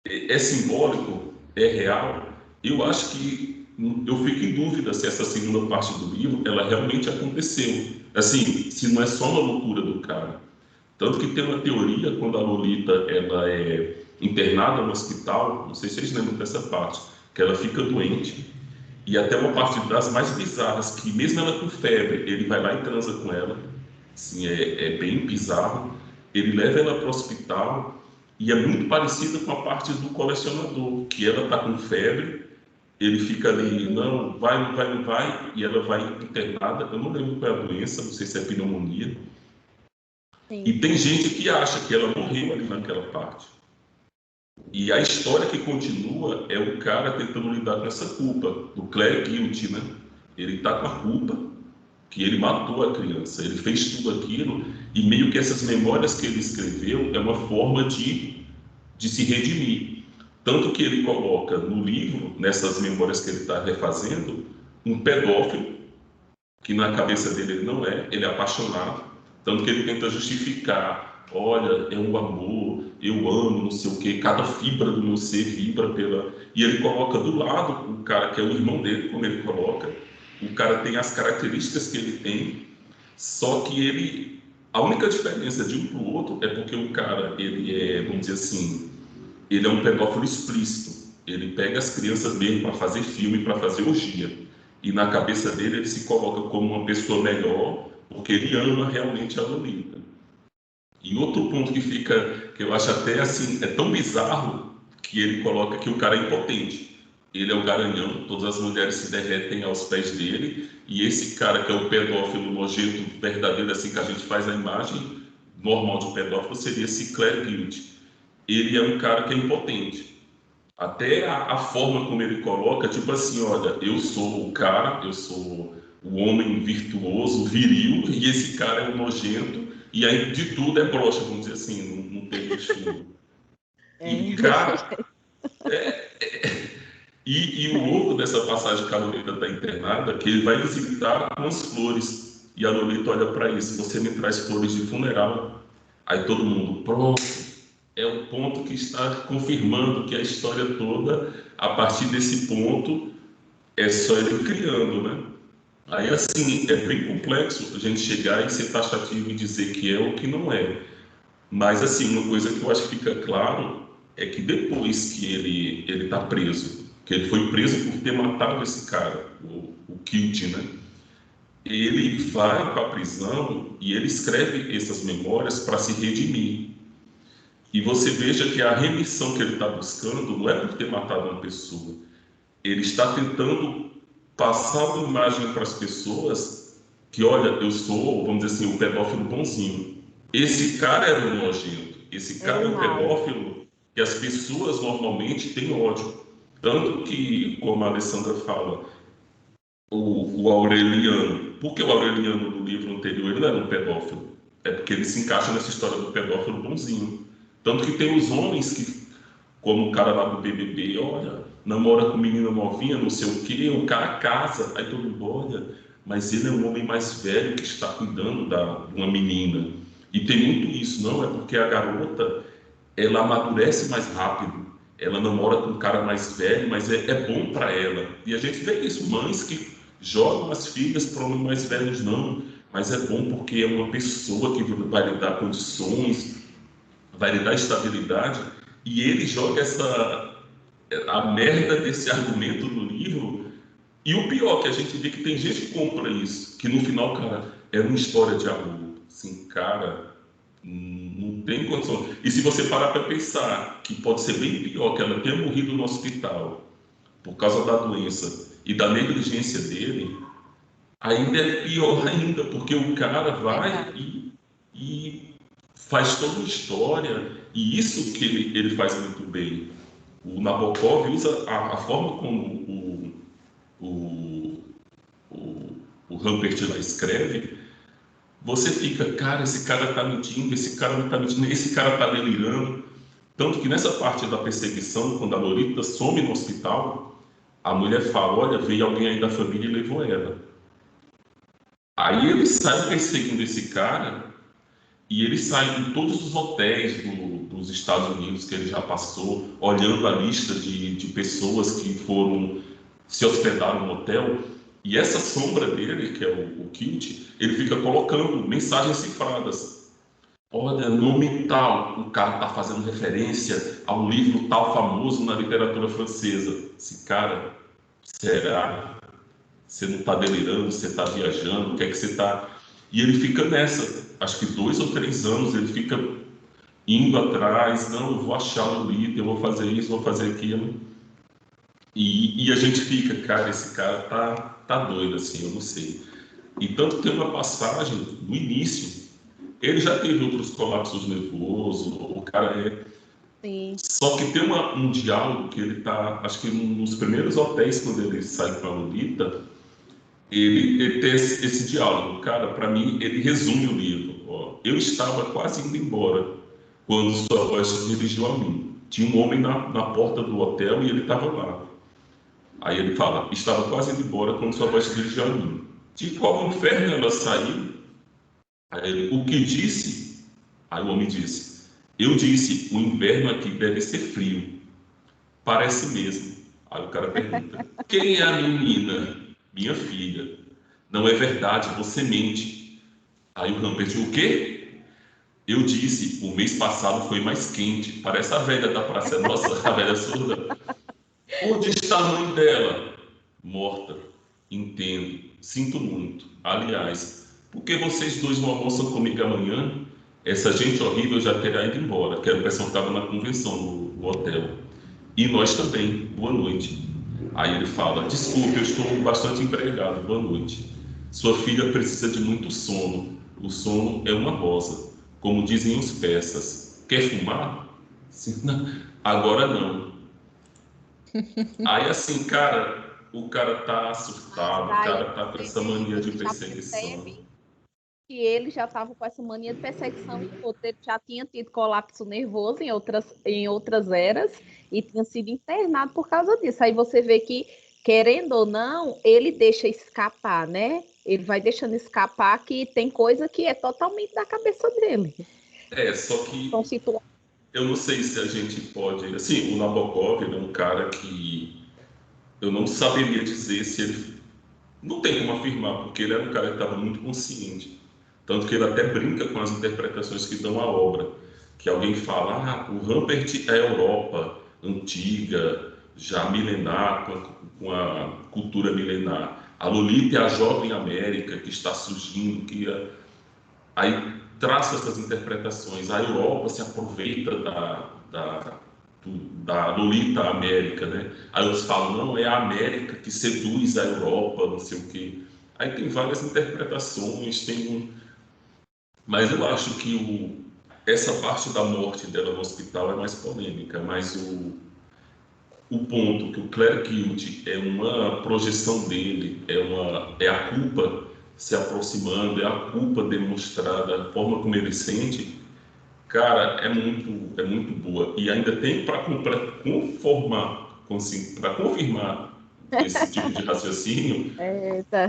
é simbólico? É real? Eu acho que eu fico em dúvida se essa segunda parte do livro ela realmente aconteceu. Assim, se não é só uma loucura do cara. Tanto que tem uma teoria quando a Lolita ela é internada no hospital, não sei se vocês lembram dessa parte, que ela fica doente. E até uma parte das mais bizarras, que mesmo ela com febre, ele vai lá e transa com ela. Assim, é bem bizarro. Ele leva ela para o hospital e é muito parecida com a parte do colecionador, que ela está com febre, ele fica ali, não, vai, não vai, não vai, e ela vai internada. Eu não lembro qual é a doença, não sei se é pneumonia. Sim. E tem gente que acha que ela morreu ali naquela parte. E a história que continua é o cara tentando lidar com essa culpa, do Claire Guilty, né? Ele está com a culpa, que ele matou a criança, ele fez tudo aquilo, e meio que essas memórias que ele escreveu é uma forma de se redimir. Tanto que ele coloca no livro, nessas memórias que ele está refazendo, um pedófilo, que na cabeça dele ele não é, ele é apaixonado, tanto que ele tenta justificar, olha, é um amor, eu amo, não sei o quê, cada fibra do meu ser vibra pela... E ele coloca do lado o cara que é o irmão dele, como ele coloca, o cara tem as características que ele tem, só que ele... A única diferença de um para o outro é porque o cara, ele é, vamos dizer assim, ele é um pedófilo explícito. Ele pega as crianças mesmo para fazer filme, para fazer orgia. E na cabeça dele ele se coloca como uma pessoa melhor, porque ele ama realmente a Lolita. E outro ponto que fica, que eu acho até assim, é tão bizarro, que ele coloca que o cara é impotente. Ele é o garanhão, todas as mulheres se derretem aos pés dele, e esse cara que é o pedófilo nojento verdadeiro, assim que a gente faz a imagem normal de pedófilo, seria esse Claire Guild. Ele é um cara que é impotente. Até a forma como ele coloca, tipo assim, olha, eu sou o cara, eu sou o homem virtuoso, viril, e esse cara é o nojento, e aí de tudo é broxa, vamos dizer assim, não tem costume. E, cara, e o louco dessa passagem que a Lolita está internada, que ele vai visitar com as flores, e a Lolita olha para isso, você me traz flores de funeral. Aí todo mundo, pronto. É o ponto que está confirmando que a história toda, a partir desse ponto, é só ele criando, né? Aí, assim, é bem complexo a gente chegar e ser taxativo e dizer que é ou que não é. Mas, assim, uma coisa que eu acho que fica claro é que depois que ele está preso, que ele foi preso por ter matado esse cara, o Kilt, né? Ele vai para a prisão e ele escreve essas memórias para se redimir. E você veja que a remissão que ele está buscando não é por ter matado uma pessoa. Ele está tentando passar uma imagem para as pessoas que, olha, eu sou, vamos dizer assim, o pedófilo bonzinho. Esse cara era um nojento. Esse cara é um pedófilo que as pessoas normalmente têm ódio. Tanto que, como a Alessandra fala, o Aureliano, por que o Aureliano do livro anterior ele não era um pedófilo? É porque ele se encaixa nessa história do pedófilo bonzinho. Tanto que tem os homens que, como o cara lá do BBB, olha, namora com menina novinha, não sei o quê, o cara casa, aí todo mundo olha, mas ele é um homem mais velho que está cuidando de uma menina. E tem muito isso, não é porque a garota, ela amadurece mais rápido, ela namora com um cara mais velho, mas é bom para ela. E a gente vê isso, mães que jogam as filhas para homens mais velhos, não, mas é bom porque é uma pessoa que vai lhe dar condições, vai lhe dar estabilidade, e ele joga a merda desse argumento no livro. E o pior, que a gente vê que tem gente que compra isso, que no final, cara, é uma história de amor. Assim, cara, não tem condição. E se você parar para pensar que pode ser bem pior, que ela tenha morrido no hospital por causa da doença e da negligência dele, ainda é pior ainda, porque o cara vai e faz toda uma história, e isso que ele faz muito bem. O Nabokov usa a forma como o Humbert lá escreve. Você fica, cara, esse cara está mentindo, esse cara não está mentindo, esse cara está delirando. Tanto que nessa parte da perseguição, quando a Lolita some no hospital, a mulher fala, olha, veio alguém aí da família e levou ela. Aí ele sai perseguindo esse cara, e ele sai em todos os hotéis dos Estados Unidos que ele já passou, olhando a lista de pessoas que foram se hospedar no hotel. E essa sombra dele, que é o Kilt, ele fica colocando mensagens cifradas. Olha, nome tal, o cara está fazendo referência a um livro tal famoso na literatura francesa. Esse cara, será? Você não está delirando, você está viajando, o que é que você está... E ele fica nessa, acho que 2 ou 3 anos, ele fica indo atrás, não, eu vou achar o Lolita, eu vou fazer isso, vou fazer aquilo. E a gente fica, cara, esse cara tá doido, assim, eu não sei. E tanto que tem uma passagem, no início, ele já teve outros colapsos nervosos, o cara é... Sim. Só que tem um diálogo que ele tá, acho que nos primeiros hotéis, quando ele sai com a Lolita, ele tem esse diálogo. Cara, para mim, ele resume o livro. Ó, eu estava quase indo embora quando sua voz se dirigiu a mim. Tinha um homem na porta do hotel e ele estava lá. Aí ele fala, estava quase indo embora quando sua voz se dirigiu a mim. De qual inferno ela saiu? Aí ele, o que disse? Aí o homem disse, eu disse, o inverno aqui deve ser frio. Parece mesmo. Aí o cara pergunta, quem é a menina? Minha filha. Não é verdade, você mente. Aí o Humpert, o quê? Eu disse, o mês passado foi mais quente. Parece a velha da praça. Nossa, a velha surda. Onde está a mãe dela? Morta. Entendo. Sinto muito. Aliás, por que vocês dois não almoçam comigo amanhã? Essa gente horrível já terá ido embora, que era o pessoal que estava na convenção no hotel. E nós também. Boa noite. Aí ele fala, desculpe, eu estou bastante empregado. Boa noite. Sua filha precisa de muito sono. O sono é uma rosa, como dizem os persas. Quer fumar? Sim, não. Agora não. Aí assim, cara, o cara tá surtado, o cara tá com essa mania de perseguição. Que ele já estava com essa mania de perseguição e outro, ele já tinha tido colapso nervoso em outras eras e tinha sido internado por causa disso. Aí você vê que, querendo ou não, ele deixa escapar, né? Ele vai deixando escapar que tem coisa que é totalmente da cabeça dele. Só que Então, eu não sei se a gente pode... Assim, o Nabokov, ele é um cara que eu não saberia dizer se ele... Não tem como afirmar, porque ele era um cara que estava muito consciente. Tanto que ele até brinca com as interpretações que dão à obra. Que alguém fala, o Humpert é a Europa antiga, já milenar, com a cultura milenar. A Lolita é a jovem América que está surgindo, aí traça essas interpretações. A Europa se aproveita da Lolita América, né? Aí eles falam, não, é a América que seduz a Europa, não sei o quê. Aí tem várias interpretações, mas eu acho que essa parte da morte dela no hospital é mais polêmica, mas o ponto que o Cleric Hughes é uma projeção dele, é a culpa se aproximando, é a culpa demonstrada, a forma como ele sente, cara, é muito boa. E ainda tem para confirmar esse tipo de raciocínio,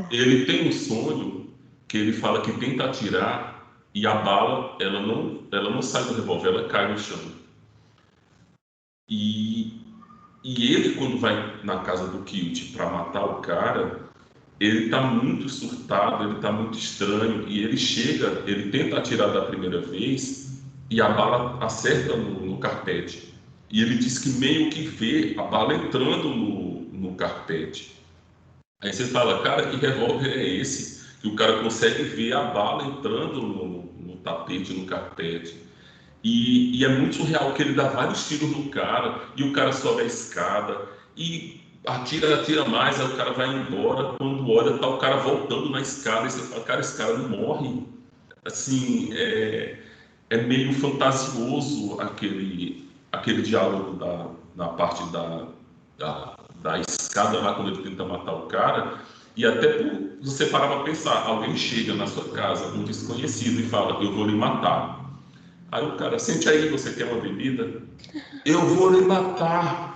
ele tem um sonho que ele fala que tenta atirar e a bala, ela não sai do revólver, ela cai no chão. E ele, quando vai na casa do Kilt para matar o cara, ele está muito surtado, ele está muito estranho, e ele tenta atirar da primeira vez e a bala acerta no carpete. E ele diz que meio que vê a bala entrando no carpete. Aí você fala, cara, que revólver é esse? Que o cara consegue ver a bala entrando no tapete, no carpete. E é muito surreal que ele dá vários tiros no cara, e o cara sobe a escada, e atira mais, aí o cara vai embora, quando olha, tá o cara voltando na escada, e você fala, cara, esse cara não morre. Assim, é meio fantasioso aquele diálogo na parte da escada lá, quando ele tenta matar o cara, e até por você parar para pensar, alguém chega na sua casa, um desconhecido, e fala, eu vou lhe matar. Aí o cara, sente aí, você quer uma bebida? Eu vou lhe matar.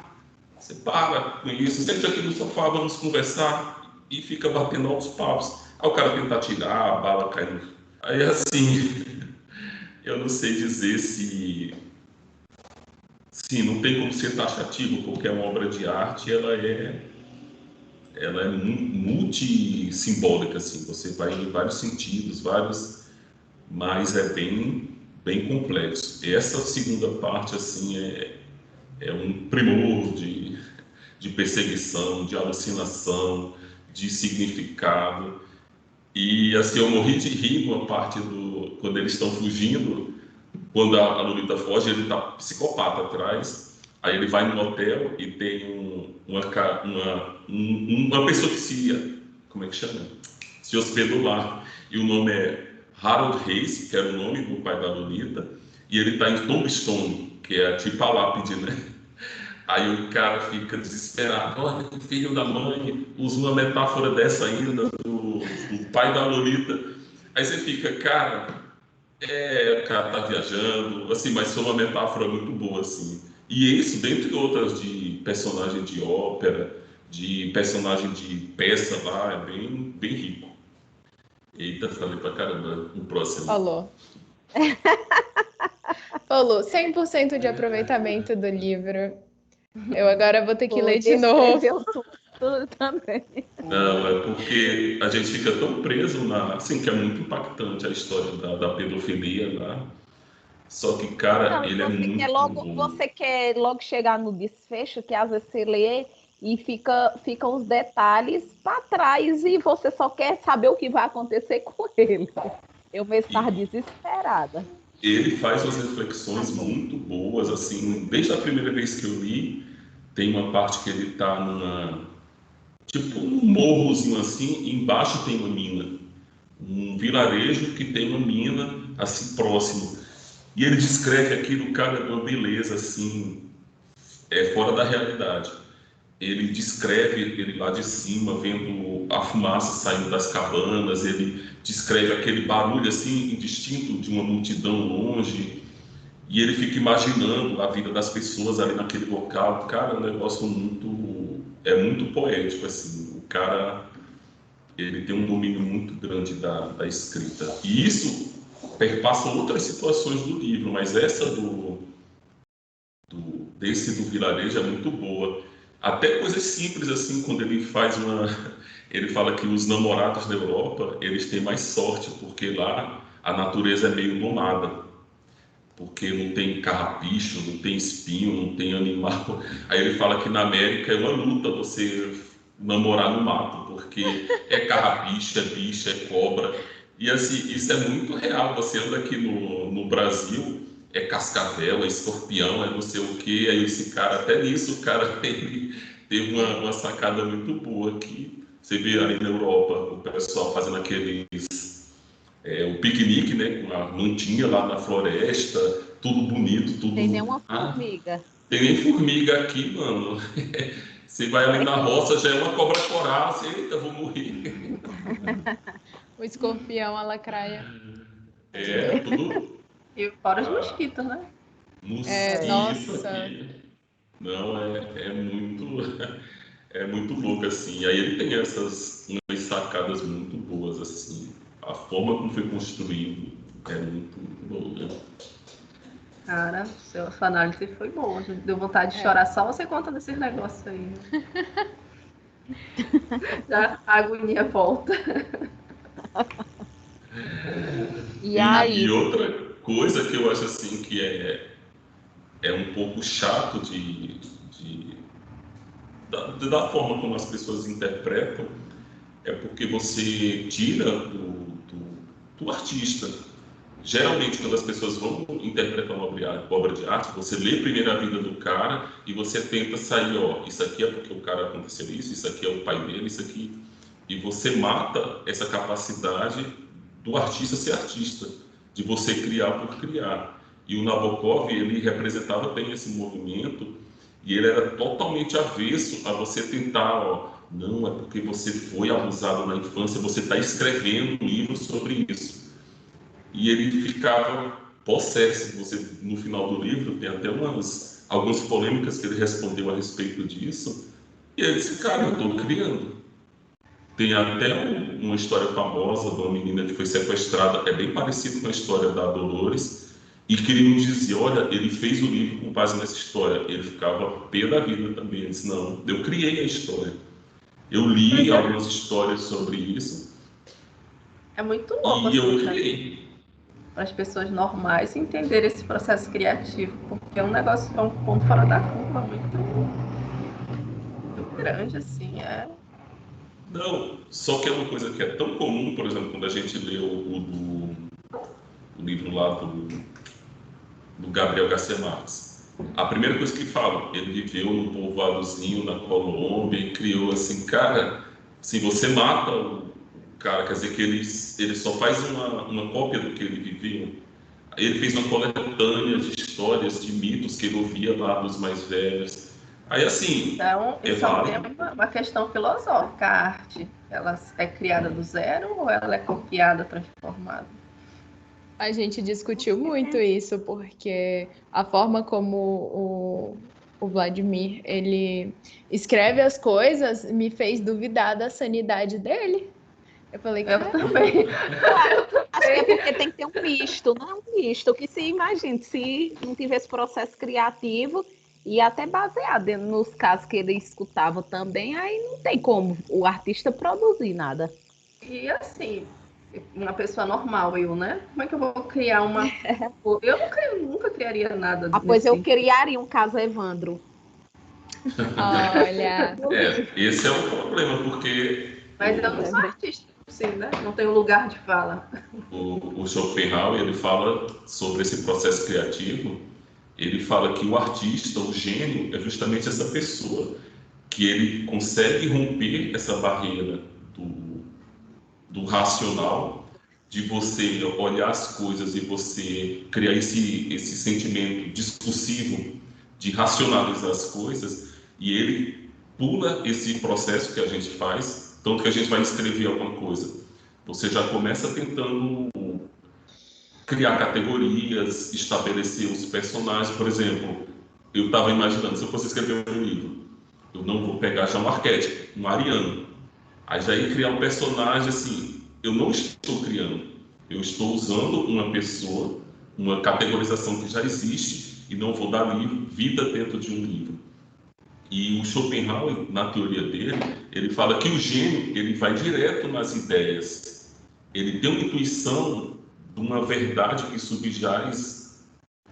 Você para com isso, sente aqui no sofá, vamos conversar, e fica batendo aos paus. Aí o cara tenta atirar, a bala cai no... Aí assim, eu não sei dizer se não tem como ser taxativo, porque é uma obra de arte, ela é multissimbólica, assim, você vai em vários sentidos, mas é bem complexo. Essa segunda parte, assim, é um primor de perseguição, de alucinação, de significado. E, assim, eu morri de rir com a parte quando eles estão fugindo, quando a Lolita foge, ele tá psicopata atrás. Aí ele vai no hotel e tem uma pessoa que como é que chama? Se hospedou lá. E o nome é Harold Hayes, que era o nome do pai da Lolita, e ele está em Tombstone, que é tipo a lápide, né? Aí o cara fica desesperado. Olha, que filho da mãe, usa uma metáfora dessa ainda, do pai da Lolita. Aí você fica, cara, o cara tá viajando, assim, mas foi uma metáfora muito boa, assim. E isso, dentre outras de personagem de ópera, de personagem de peça lá, é bem, bem rico. Eita, falei pra caramba, o próximo. Falou. Falou, 100% de aproveitamento do livro. Eu agora vou ter que ler de novo. Descreveu tudo também. Não, é porque a gente fica tão preso assim, que é muito impactante a história da pedofilia lá. Só que, cara, Não, ele é muito bom. você quer logo chegar no desfecho, que às vezes você lê e ficam os detalhes para trás e você só quer saber o que vai acontecer com ele. Eu mesmo estava desesperada. Ele faz umas reflexões muito boas, assim, desde a primeira vez que eu li, tem uma parte que ele tá tipo um morrozinho assim, e embaixo tem uma mina. Um vilarejo que tem uma mina, assim, próximo. E ele descreve aquilo, cara, de uma beleza, assim, fora da realidade. Ele descreve ele lá de cima, vendo a fumaça saindo das cabanas, ele descreve aquele barulho, assim, indistinto de uma multidão longe, e ele fica imaginando a vida das pessoas ali naquele local. Cara, é um negócio muito poético, assim. O cara, ele tem um domínio muito grande da escrita. E isso perpassa outras situações do livro, mas essa desse do vilarejo é muito boa. Até coisas simples, assim, quando ele faz ele fala que os namorados da Europa, eles têm mais sorte, porque lá a natureza é meio nomada. Porque não tem carrapicho, não tem espinho, não tem animal. Aí ele fala que na América é uma luta você namorar no mato, porque é carrapicho, é bicho, é cobra. E assim, isso é muito real. Você anda aqui no Brasil, é cascavel, é escorpião, é não sei o quê. Aí esse cara, até nisso, o cara teve uma sacada muito boa aqui. Você vê ali na Europa o pessoal fazendo o piquenique, né, com a mantinha lá na floresta, tudo bonito, tudo... Tem nenhuma formiga. Tem nem formiga aqui, mano. Você vai ali na roça, já é uma cobra coral, assim, eita, eu vou morrer. O escorpião, a lacraia. Tudo... E fora os mosquitos, né? Mosquito Nossa. aqui. Não, é muito louco, assim. Aí ele tem umas sacadas muito boas, assim. A forma como foi construído é muito boa. Cara, sua análise foi boa. Deu vontade de chorar só você contando esses negócios aí. Já a agonia volta. E outra coisa que eu acho assim que é um pouco chato da forma como as pessoas interpretam, é porque você tira do artista. Geralmente, quando as pessoas vão interpretar uma obra de arte, você lê primeiro a vida do cara e você tenta sair, ó, isso aqui é porque o cara aconteceu isso aqui é o pai dele, isso aqui... E você mata essa capacidade do artista ser artista, de você criar por criar. E o Nabokov, ele representava bem esse movimento e ele era totalmente avesso a você tentar, ó, não, é porque você foi abusado na infância, você está escrevendo um livro sobre isso. E ele ficava possesso. Você, no final do livro, tem até algumas polêmicas que ele respondeu a respeito disso. E ele disse, cara, eu estou criando. Tem até uma história famosa de uma menina que foi sequestrada, é bem parecido com a história da Dolores, e queriam dizer, olha, ele fez o livro com base nessa história. Ele ficava pé da vida também. Ele disse, não, eu criei a história. Eu li algumas histórias sobre isso. É muito louco, e assim, eu criei. Para as pessoas normais entenderem esse processo criativo, porque é um negócio, é um ponto fora da curva muito grande, assim, Não, só que é uma coisa que é tão comum, por exemplo, quando a gente lê o livro lá do Gabriel Garcia Marques. A primeira coisa que fala, ele viveu num povoadozinho na Colômbia e criou assim, cara, se você mata o cara, quer dizer que ele só faz uma cópia do que ele viveu. Ele fez uma coletânea de histórias, de mitos que ele ouvia lá dos mais velhos. Aí, assim, Então, é isso é válido. uma questão filosófica. A arte, ela é criada do zero ou ela é copiada, transformada? A gente discutiu muito isso, porque a forma como o Vladimir ele escreve as coisas me fez duvidar da sanidade dele. Eu falei, Eu cara, também. Acho que é porque tem que ter um misto, né? Um misto que se imagine, se não tivesse processo criativo e até baseado nos casos que ele escutava também, aí não tem como o artista produzir nada. E assim, uma pessoa normal, eu, né? Como é que eu vou criar uma. Eu nunca criaria nada Ah, pois eu nesse. criaria um caso Evandro. olha, Esse é o problema, porque Mas eu não sou artista, assim, né? Não tenho lugar de fala. o Schopenhauer, ele fala sobre esse processo criativo. Ele fala que o artista, o gênio, é justamente essa pessoa que ele consegue romper essa barreira do racional, de você olhar as coisas e você criar esse sentimento discursivo de racionalizar as coisas, e ele pula esse processo que a gente faz, tanto que a gente vai escrever alguma coisa. Você já começa tentando criar categorias, estabelecer os personagens. Por exemplo, eu estava imaginando, se eu fosse escrever um livro, eu não vou pegar já um arquétipo, um ariano. Aí já ia criar um personagem assim, eu não estou criando, eu estou usando uma pessoa, uma categorização que já existe e não vou dar vida dentro de um livro. E o Schopenhauer, na teoria dele, ele fala que o gênio ele vai direto nas ideias. Ele tem uma intuição de uma verdade que subjaz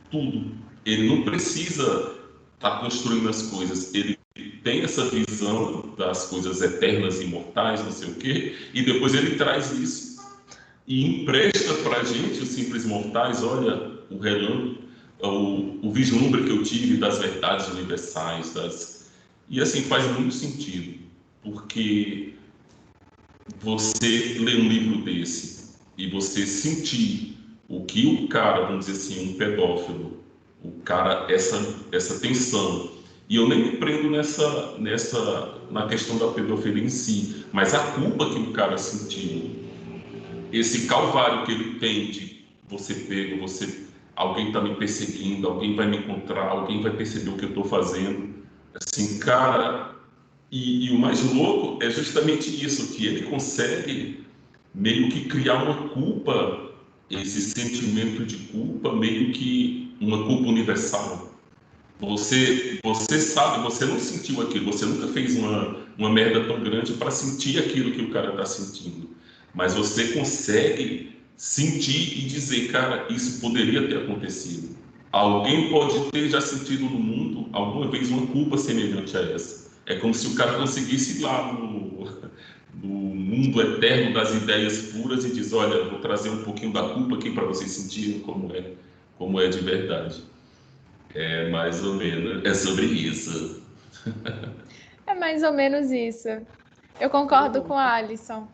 tudo. Ele não precisa estar construindo as coisas. Ele tem essa visão das coisas eternas, imortais, não sei o quê, e depois ele traz isso e empresta para a gente, os simples mortais, olha, o relâmpago, o vislumbre que eu tive das verdades universais, e assim faz muito sentido, porque você lê um livro desse e você sentir o que o cara, vamos dizer assim, um pedófilo, o cara, essa tensão. E eu nem me prendo na questão da pedofilia em si, mas a culpa que o cara sentiu, esse calvário que ele tem de você pego, alguém está me perseguindo, alguém vai me encontrar, alguém vai perceber o que eu estou fazendo. Assim, cara, e o mais louco é justamente isso, que ele consegue meio que criar uma culpa, esse sentimento de culpa, meio que uma culpa universal. Você sabe, você não sentiu aquilo, você nunca fez uma merda tão grande para sentir aquilo que o cara está sentindo. Mas você consegue sentir e dizer, cara, isso poderia ter acontecido. Alguém pode ter já sentido no mundo alguma vez uma culpa semelhante a essa. É como se o cara conseguisse ir lá no mundo eterno das ideias puras e diz, olha, vou trazer um pouquinho da culpa aqui para vocês sentirem como é de verdade. É mais ou menos, é sobre isso. é mais ou menos isso. Eu concordo com a Alison.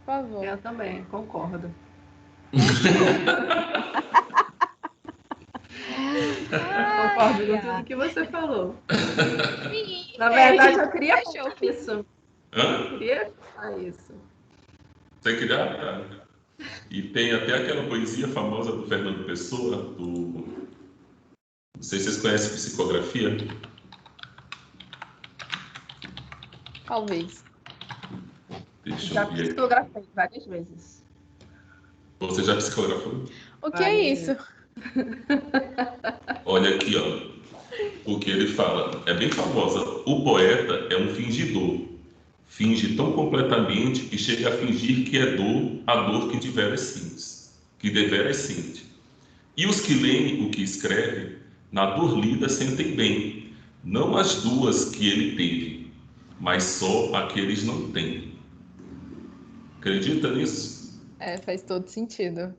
Por favor. Eu também, concordo. Concordo com tudo que você falou. Na verdade, eu queria Fechou. falar isso. Hã? Eu queria falar isso. Você criar? Tá. E tem até aquela poesia famosa do Fernando Pessoa, não sei se vocês conhecem psicografia. Talvez. Deixa Já eu ver aqui. psicografei várias vezes. Você já psicografou? O que é isso? Olha aqui, ó. O que ele fala é bem famosa. O poeta é um fingidor. Finge tão completamente que chega a fingir que é dor a dor que deveras sente. Que deveras sente. E os que leem o que escreve, na dor lida sentem bem, não as duas que ele teve, mas só a que eles não têm. Acredita nisso? É, faz todo sentido.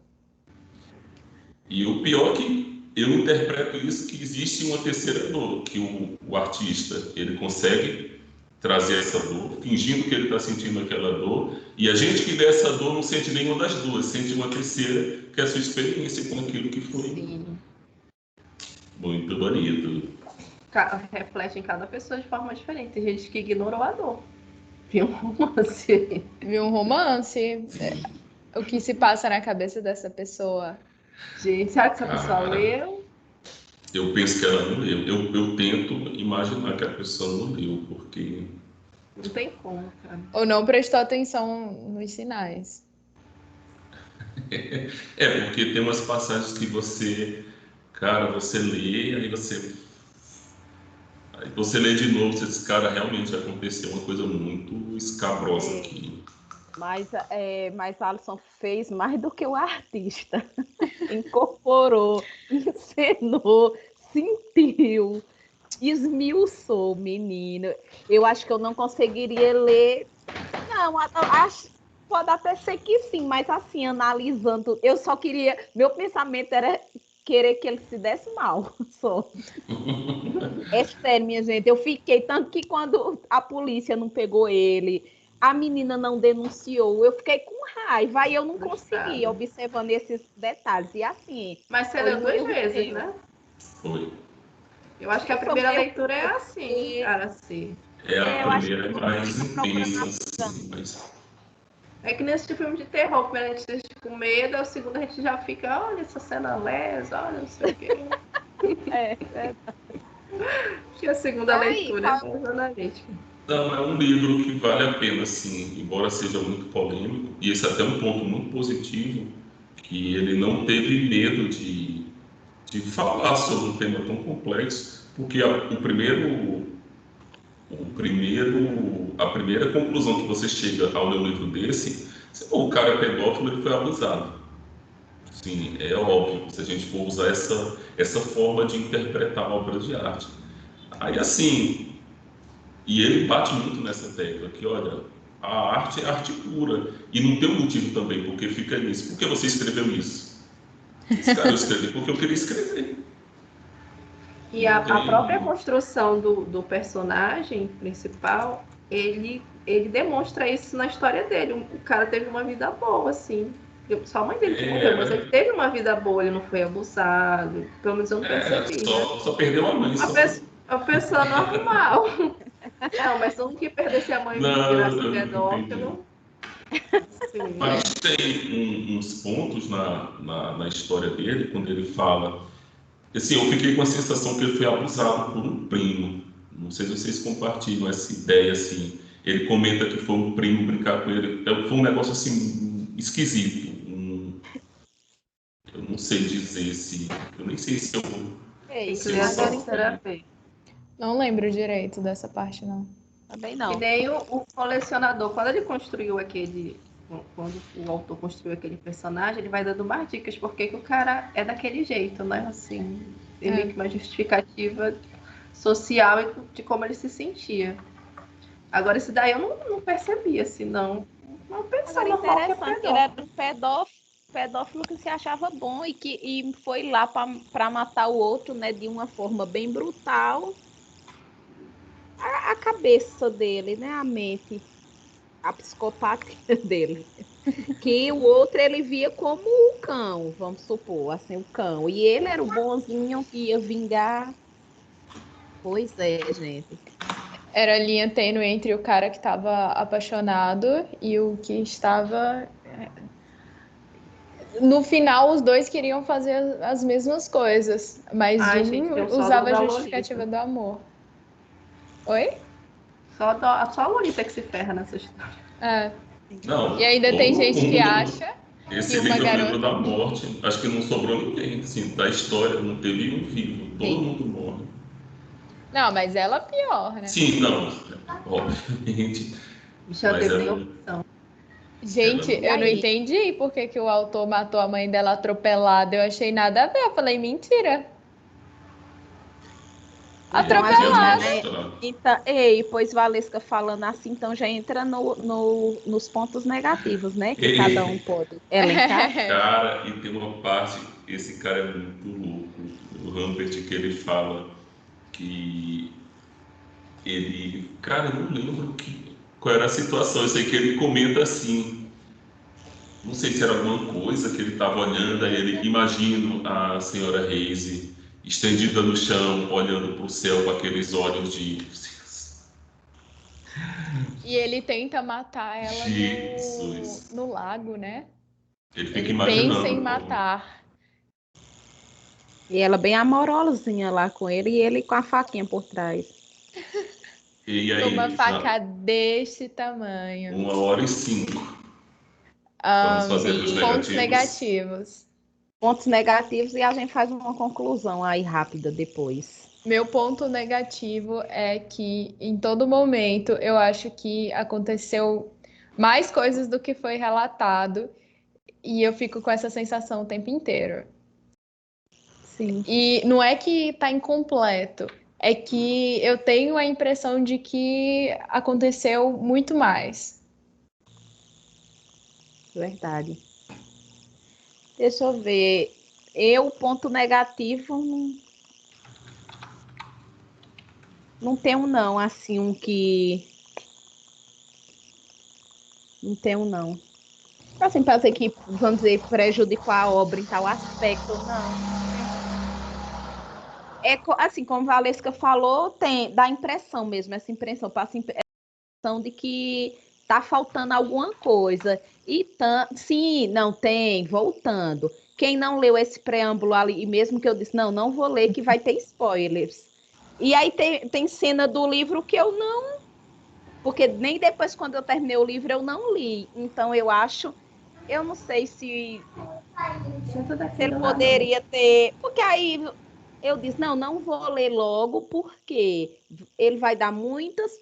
E o pior é que eu interpreto isso que existe uma terceira dor, que o artista ele consegue trazer essa dor, fingindo que ele está sentindo aquela dor, e a gente que vê essa dor não sente nenhuma das duas, sente uma terceira, que é a sua experiência com aquilo que foi. Sim. Muito bonito. reflete em cada pessoa de forma diferente. Tem gente que ignorou a dor. Vi um romance. Vi um romance. O que se passa na cabeça dessa pessoa? Gente, será que essa pessoa leu? Eu penso que ela não leu. Eu tento imaginar que a pessoa não leu, porque... Não tem como, cara. Ou não prestou atenção nos sinais. Porque tem umas passagens que você, cara, você lê, aí você lê de novo, você diz, cara, realmente aconteceu uma coisa muito escabrosa aqui. Mas Alisson fez mais do que o artista. Incorporou, encenou, sentiu, esmiuçou, menino. Eu acho que eu não conseguiria ler. Não, acho, pode até ser que sim, mas assim, analisando, eu só queria. Meu pensamento era querer que ele se desse mal. Só. É sério, minha gente. Eu fiquei, tanto que quando a polícia não pegou ele, a menina não denunciou, eu fiquei com raiva e eu não consegui, observando esses detalhes. E assim. Mas você leu 2 vezes, né? Foi. Eu acho que a primeira leitura é assim, cara, assim. A primeira é mais intensa, assim, mas... É que nesse filme de terror, primeiro a gente deixa com medo, o segundo a gente já fica, olha essa cena lesa, olha não sei o quê. Acho que a segunda leitura é mais analítica. Não, é um livro que vale a pena, assim, embora seja muito polêmico, e esse é até um ponto muito positivo, que ele não teve medo de falar sobre um tema tão complexo, porque a primeira conclusão que você chega ao ler um livro desse, o cara é pedófilo, ele foi abusado. Sim, é óbvio, se a gente for usar essa forma de interpretar obras de arte. Aí, assim, e ele bate muito nessa tecla, que, olha, a arte é arte pura, e não tem um motivo também porque fica nisso. Por que você escreveu isso? Cara, eu escrevi porque eu queria escrever. E a própria construção do personagem principal, ele demonstra isso na história dele. O cara teve uma vida boa, assim. Só a mãe dele que morreu, mas ele teve uma vida boa, ele não foi abusado. Pelo menos eu não percebi. Só perdeu a mãe. A pessoa normal. Não, mas não que perdesse a mãe e virasse pedófilo. Mas tem uns pontos na história dele, quando ele fala... Assim, eu fiquei com a sensação que ele foi abusado por um primo. Não sei se vocês compartilham essa ideia, assim. Ele comenta que foi um primo brincar com ele. Foi um negócio, assim, esquisito. Eu não sei dizer se... Eu nem sei se eu... Não lembro direito dessa parte, não. Também não. E nem o colecionador, quando ele construiu quando o autor construiu aquele personagem, ele vai dando mais dicas porque que o cara é daquele jeito, né? Assim, tem meio que uma justificativa social de como ele se sentia. Agora, esse daí eu não percebia, assim, não pensava. Agora, interessante, que ele era um pedófilo que se achava bom e foi lá para matar o outro, né, de uma forma bem brutal. A cabeça dele, né, a mente, a psicopatia dele, que o outro ele via como o cão, vamos supor, assim, o cão, e ele era o bonzinho que ia vingar. Pois é, gente. Era a linha tênue entre o cara que estava apaixonado e o que estava... No final, os dois queriam fazer as mesmas coisas, mas usava a justificativa do amor. Oi? Só a Lolita que se ferra nessa história. Não, e ainda tem gente que acha esse que uma livro é o livro garota... da morte. Acho que não sobrou ninguém, assim, da história, não teve um vivo. Todo mundo morre. Não, mas ela pior, né? Sim, não, obviamente. Já teve nem opção. Gente, eu não entendi por que o autor matou a mãe dela atropelada. Eu achei nada a ver. Eu falei, mentira. Atropelada. Então, pois Valesca falando assim, então já entra nos pontos negativos, né? Que cada um pode elencar. Cara, e tem uma parte, esse cara é muito louco, o Humbert, que ele fala que ele... Cara, eu não lembro qual era a situação. Eu sei que ele comenta assim, não sei se era alguma coisa que ele estava olhando, aí ele imagina a senhora Reise estendida no chão, olhando para o céu com aqueles olhos de E ele tenta matar ela Jesus. no lago, né? Ele fica Ele imaginando. pensa em como. matar. E ela bem amorosinha lá com ele e ele com a faquinha por trás. E Com uma aí, faca desse tamanho. 1h05. Vamos fazer os Pontos negativos. negativos. Pontos negativos e a gente faz uma conclusão aí rápida depois. Meu ponto negativo é que em todo momento eu acho que aconteceu mais coisas do que foi relatado e eu fico com essa sensação o tempo inteiro. Sim. E não é que tá incompleto, é que eu tenho a impressão de que aconteceu muito mais. Verdade. Deixa eu ver. Ponto negativo, não tenho não, assim, um que... Não tenho não. Assim, para dizer que, vamos dizer, prejudicou a obra em tal aspecto, não. Assim, como a Valesca falou, dá impressão mesmo, essa impressão, passa a impressão de que tá faltando alguma coisa. Sim, não tem, voltando. Quem não leu esse preâmbulo ali, e mesmo que eu disse, não vou ler, que vai ter spoilers. E aí tem cena do livro que eu não... Porque nem depois, quando eu terminei o livro, eu não li. Então, eu não sei se ele poderia ter... Porque aí eu disse, não vou ler logo, porque ele vai dar muitas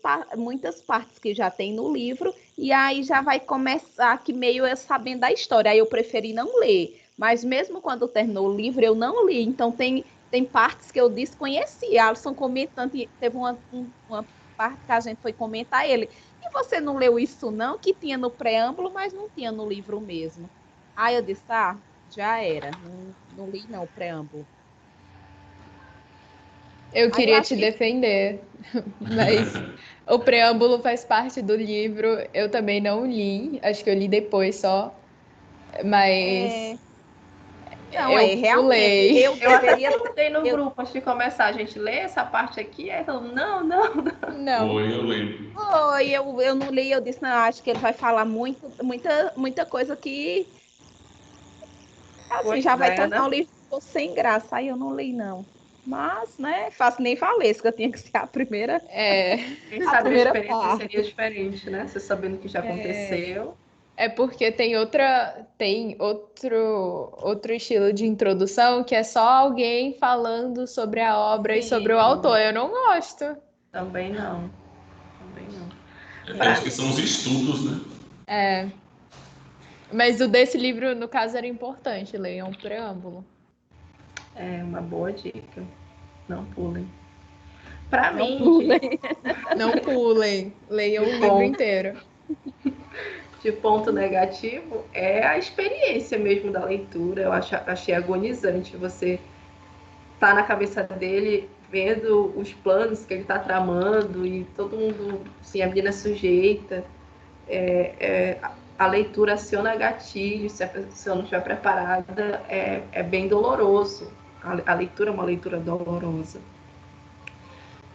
partes que já tem no livro, e aí já vai começar que meio eu sabendo da história. Aí eu preferi não ler. Mas mesmo quando terminou o livro, eu não li. Então tem partes que eu desconhecia. A Alisson comentando, teve uma parte que a gente foi comentar ele. E você não leu isso não? Que tinha no preâmbulo, mas não tinha no livro mesmo. Aí eu disse, já era. Não li não o preâmbulo. Eu Aí queria te defender, mas o preâmbulo faz parte do livro. Eu também não li, acho que eu li depois só, mas Não, eu realmente, pulei. eu Eu até deveria... perguntei no grupo antes de começar, a gente lê essa parte aqui? Aí todo mundo, não. Não. Foi, eu lembro. Foi, eu não li, eu disse, não, acho que ele vai falar muita coisa que, assim, Pois já vai é, tornar né? o livro sem graça. Aí eu não li, não. Mas, né, faço nem Valesca, tinha que ser a primeira, Quem a sabe a primeira experiência parte. seria diferente, né? Você sabendo o que já aconteceu. É porque tem outro estilo de introdução que é só alguém falando sobre a obra e sobre o Sim, autor. Eu não gosto. também não. Eu acho que são os estudos, né? Mas o desse livro, no caso, era importante, leiam o preâmbulo. É uma boa dica. Não pulem. Para Não mim, pulem. Não pulem, leiam o livro ponto. inteiro. de ponto negativo é a experiência mesmo da leitura. Eu achei agonizante você tá na cabeça dele vendo os planos que ele tá tramando e todo mundo, assim, a menina sujeita. A leitura aciona gatilho, se a pessoa não estiver preparada, é bem doloroso. A leitura é uma leitura dolorosa.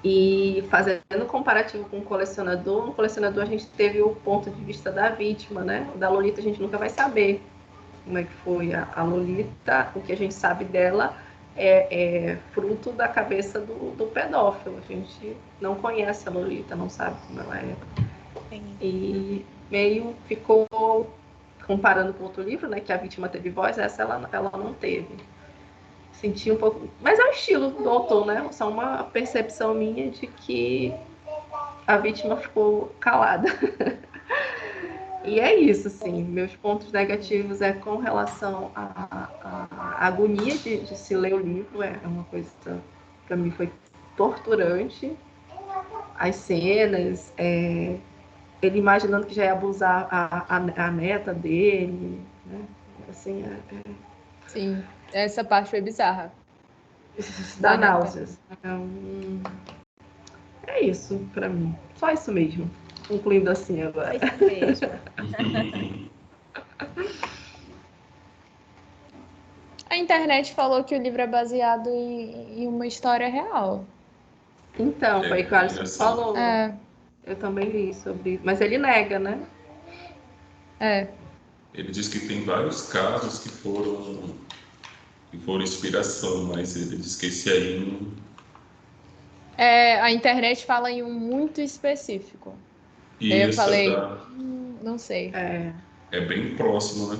E fazendo comparativo com o colecionador, no colecionador a gente teve o ponto de vista da vítima, né? O da Lolita a gente nunca vai saber como é que foi a Lolita. O que a gente sabe dela é fruto da cabeça do pedófilo. A gente não conhece a Lolita, não sabe como ela é. E meio ficou comparando com outro livro, né? Que a vítima teve voz, essa ela não teve. Senti um pouco. Mas é o estilo do autor, né? Só uma percepção minha de que a vítima ficou calada. E é isso, assim. Meus pontos negativos é com relação à agonia de se ler o livro. É uma coisa, para mim, foi torturante. As cenas, ele imaginando que já ia abusar a neta dele, né? Assim, Sim, essa parte foi bizarra. dá náuseas. Então, é isso pra mim. Só isso mesmo. Concluindo assim agora. É isso mesmo. internet falou que o livro é baseado em uma história real. Então, foi o que o Alisson assim, falou. É, Eu também li sobre isso. Mas ele nega, né? Ele diz que tem vários casos que foram inspiração, mas ele diz que esse aí a internet fala em um muito específico. Daí eu isso falei, não sei. É. bem próximo, né?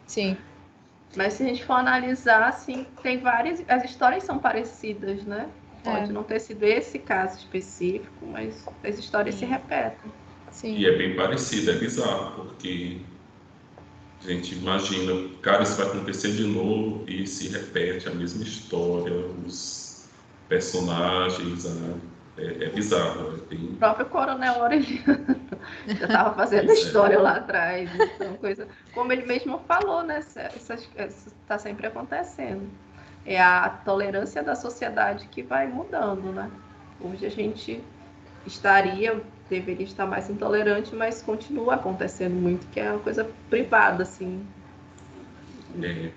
Sim, Mas se a gente for analisar, assim, tem várias. As histórias são parecidas, né? Pode não ter sido esse caso específico, mas as histórias se repetem. sim. E é bem parecido, é bizarro, porque a gente imagina, cara, isso vai acontecer de novo e se repete a mesma história, os personagens, né? É bizarro. O próprio Coronel Aureliano já estava fazendo Pois é. história lá atrás. Então, como ele mesmo falou, né? Isso está sempre acontecendo. É a tolerância da sociedade que vai mudando, né? Hoje a gente deveria estar mais intolerante, mas continua acontecendo muito, que é uma coisa privada, assim,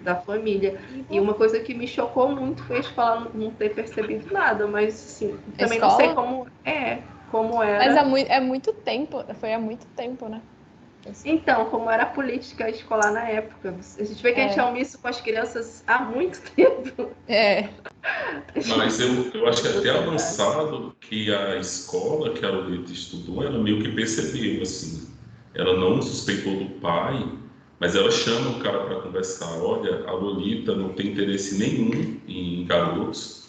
da família. E uma coisa que me chocou muito foi a escola não ter percebido nada, mas assim, também não sei como Mas era. é muito tempo, foi há muito tempo, né? Então, como era a política escolar na época. A gente vê que a gente é omisso com as crianças há muito tempo. Mas eu acho que até avançado que a escola que a Lolita estudou, ela meio que percebeu, assim. Ela não suspeitou do pai, mas ela chama o cara para conversar. Olha, a Lolita não tem interesse nenhum em garotos.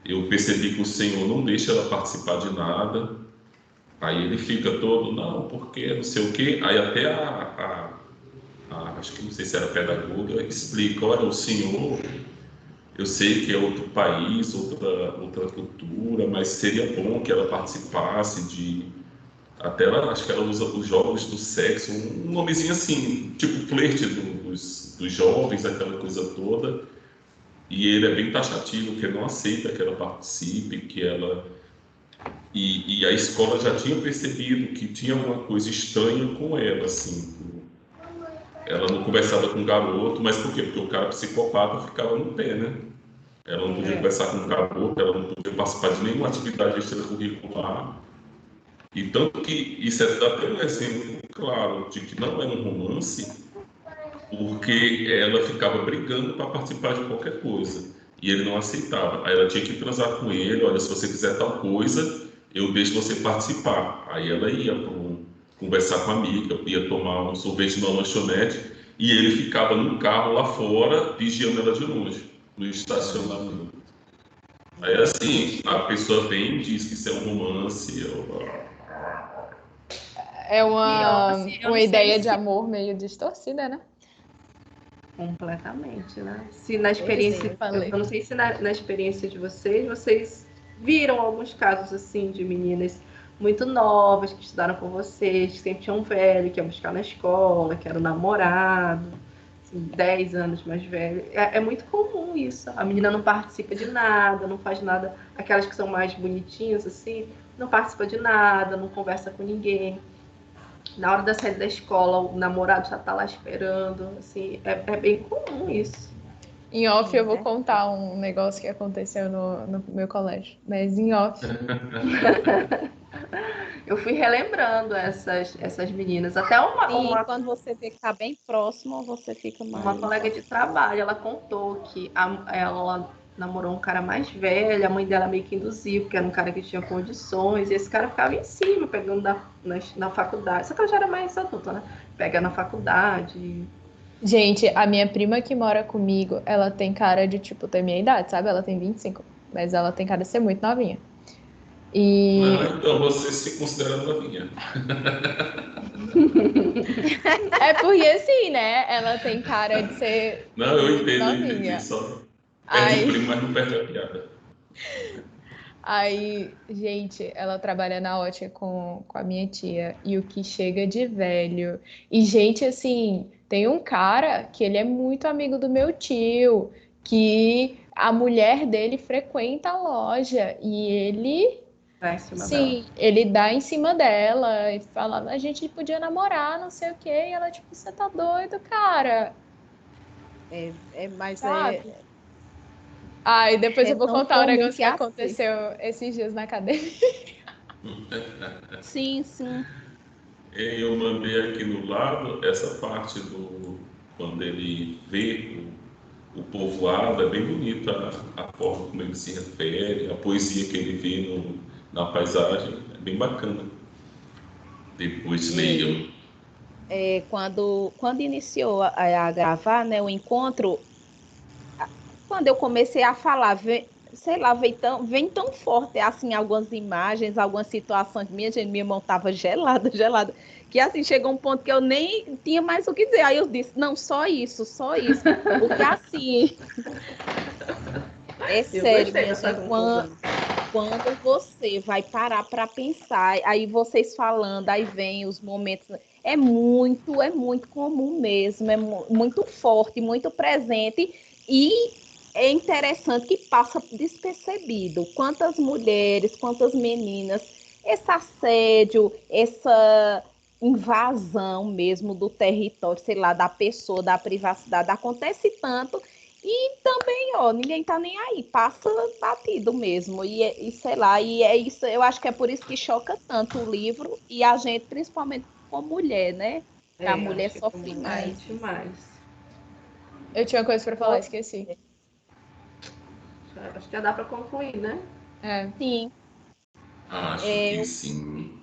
Eu percebi que o senhor não deixa ela participar de nada. Aí ele fica todo, não, porque não sei o quê. Aí até acho que não sei se era pedagoga, explica, olha, o senhor, eu sei que é outro país, outra cultura, mas seria bom que ela participasse até ela, acho que ela usa os jogos do sexo, um nomezinho assim, tipo flerte dos jovens, aquela coisa toda. E ele é bem taxativo, que ele não aceita que ela participe, que ela... E a escola já tinha percebido que tinha alguma coisa estranha com ela, assim. Ela não conversava com o garoto, mas por quê? Porque o cara psicopata ficava no pé, né? Ela não podia conversar com o garoto, ela não podia participar de nenhuma atividade extracurricular. E tanto que isso é até um exemplo claro de que não é um romance, porque ela ficava brigando para participar de qualquer coisa. E ele não aceitava. Aí ela tinha que transar com ele, olha, se você quiser tal coisa, eu deixo você participar. Aí ela ia conversar com a amiga, ia tomar um sorvete numa lanchonete, e ele ficava no carro lá fora, vigiando ela de longe, no estacionamento. Aí assim, a pessoa vem e diz que isso é um romance. É Eu não uma sei ideia de se amor meio distorcida, né? completamente, né? Se na Pois é, experiência, eu falei. eu não sei se na experiência de vocês viram alguns casos assim de meninas muito novas que estudaram com vocês, que sempre tinham um velho que ia buscar na escola, que era o namorado, assim, 10 anos mais velho. É muito comum isso. A menina não participa de nada, não faz nada. Aquelas que são mais bonitinhas assim, não participa de nada, não conversa com ninguém. Na hora da saída da escola, o namorado já tá lá esperando, assim, é bem comum isso. Em off eu vou contar um negócio que aconteceu no meu colégio, mas em off. Eu fui relembrando essas meninas, até Sim, quando você vê que tá bem próximo, você fica uma mais. colega de trabalho, ela contou que ela namorou um cara mais velho, a mãe dela meio que induziu, porque era um cara que tinha condições, e esse cara ficava em cima, pegando na faculdade. Só que ela já era mais adulta, né? Pega na faculdade. Gente, a minha prima que mora comigo, ela tem cara de, tipo, ter minha idade, sabe? Ela tem 25, mas ela tem cara de ser muito novinha. E Então você se considera novinha. é porque assim, né? Ela tem cara de ser Não, eu muito entendo, eu entendi. novinha. Só perde o Aí, primo, mas não perde a piada. aí, gente, ela trabalha na ótica com a minha tia. E o que chega de velho. E, gente, assim, tem um cara que ele é muito amigo do meu tio, que a mulher dele frequenta a loja. E ele, Tá em cima dela. sim, ele dá em cima dela e fala, a gente podia namorar, não sei o quê. E ela, tipo, você tá doido, cara? Mas Sabe? E depois é eu vou tão contar um comum negócio que que assim. aconteceu esses dias na academia. Sim, sim. Eu mandei aqui no lado essa parte do quando ele vê o povoado, é bem bonita a forma como ele se refere, a poesia que ele vê na paisagem, é bem bacana. Depois leiam. Quando iniciou a gravar, né, o encontro, quando eu comecei a falar, sei lá, vem tão forte, assim, algumas imagens, algumas situações minhas, gente, minha mão estava gelada, gelada, que assim, chegou um ponto que eu nem tinha mais o que dizer. Aí eu disse, não, só isso, porque assim, é Eu sério, gostei minha dessa gente, conclusão. quando você vai parar para pensar, aí vocês falando, aí vem os momentos, é muito comum mesmo, muito forte, muito presente, e é interessante que passa despercebido. Quantas mulheres, quantas meninas, esse assédio, essa invasão mesmo do território, sei lá, da pessoa, da privacidade, acontece tanto, e também, ó, ninguém tá nem aí, passa batido mesmo, e sei lá, e é isso, eu acho que é por isso que choca tanto o livro, e a gente, principalmente como mulher, né? A mulher Acho que sofre mais. demais. Eu tinha uma coisa pra falar, esqueci. Acho que já dá para concluir, né? Sim. Acho que sim.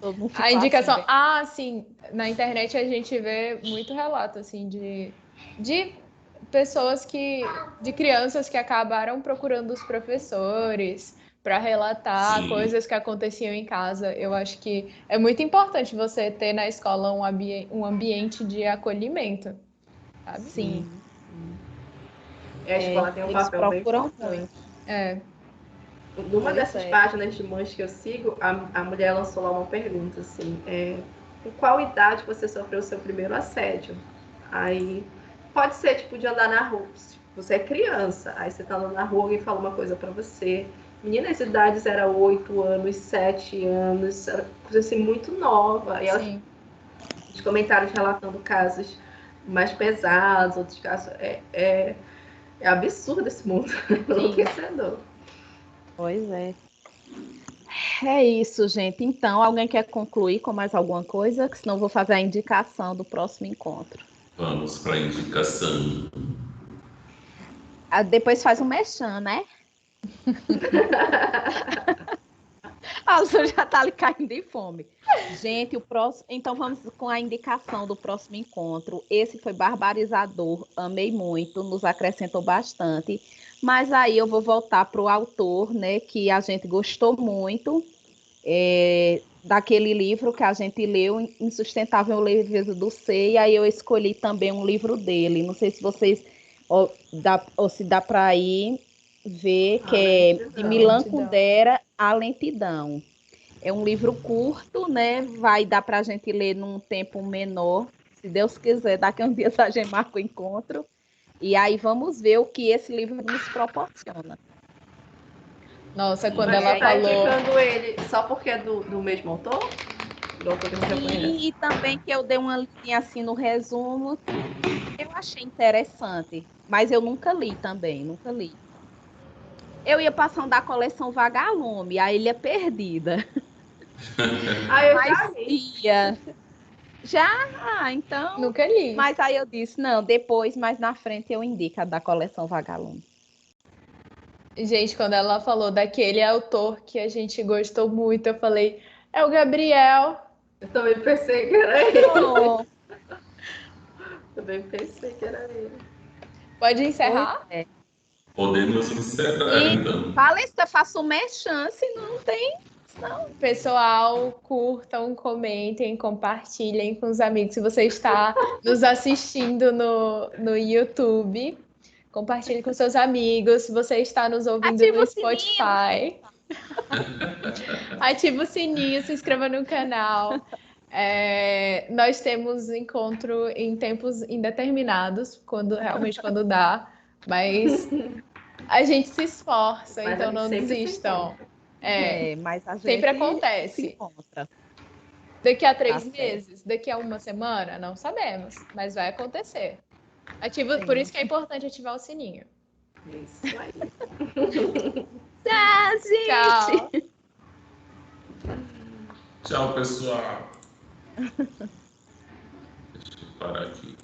Todo mundo A ficou indicação. assim, Sim, na internet a gente vê muito relato, assim, de pessoas de crianças que acabaram procurando os professores para relatar Sim. coisas que aconteciam em casa. Eu acho que é muito importante você ter na escola um ambiente de acolhimento, sabe? sim. A escola tem um Eles papel bem procuram importante. muito. Numa Pois dessas é. páginas de mães que eu sigo, a mulher lançou lá uma pergunta, assim, com qual idade você sofreu o seu primeiro assédio? Aí, pode ser, tipo, de andar na rua, você é criança, aí você tá andando na rua, alguém fala uma coisa pra você, meninas, as idades eram 8 anos, 7 anos, era coisa assim, muito nova, e elas, os comentários relatando casos mais pesados, outros casos, é absurdo esse mundo, enlouquecedor. Pois é. É isso, gente. Então, alguém quer concluir com mais alguma coisa? Que senão eu vou fazer a indicação do próximo encontro. Vamos para a indicação. Depois faz um merchan, né? A Azul já tá ali caindo de fome. Gente, então vamos com a indicação do próximo encontro. Esse foi barbarizador, amei muito, nos acrescentou bastante. Mas aí eu vou voltar para o autor, né, que a gente gostou muito, daquele livro que a gente leu, Insustentável Leveza do Ser, e aí eu escolhi também um livro dele. Não sei se vocês, ou se dá para ir ver, que é de Milan Kundera, A Lentidão. É um livro curto, né? Vai dar para a gente ler num tempo menor. Se Deus quiser, daqui a uns dias a gente marca o encontro. E aí vamos ver o que esse livro nos proporciona. Nossa, quando Mas ela você tá falou. indicando ele só porque é do mesmo autor? Do autor que você já conhece? E também que eu dei uma lidinha assim no resumo. Eu achei interessante, mas eu nunca li também, nunca li. Eu ia passando da coleção Vagalume, A Ilha Perdida. Eu Mas já li. ia. Já? Então. Nunca li. Mas aí eu disse, não, depois, mais na frente, eu indico a da coleção Vagalume. Gente, quando ela falou daquele autor que a gente gostou muito, eu falei, é o Gabriel. Eu também pensei que era ele. Oh, Também pensei que era ele. Pode encerrar? Podemos encerrar, então. Valesca, faça uma chance, não tem. Não. Pessoal, curtam, comentem, compartilhem com os amigos. Se você está nos assistindo no YouTube, compartilhe com seus amigos. Se você está nos ouvindo Ativa no o sininho. Spotify, ative o sininho, se inscreva no canal. Nós temos encontro em tempos indeterminados, realmente quando dá, mas a gente se esforça, Mas então a gente não sempre se desistam. encontra. Mas a gente Sempre se acontece. encontra. Daqui a Tá 3 certo. meses? Daqui a uma semana? Não sabemos, mas vai acontecer. Por isso que é importante ativar o sininho. Isso aí. Tchau, gente! Tchau! Tchau, pessoal. Deixa eu parar aqui.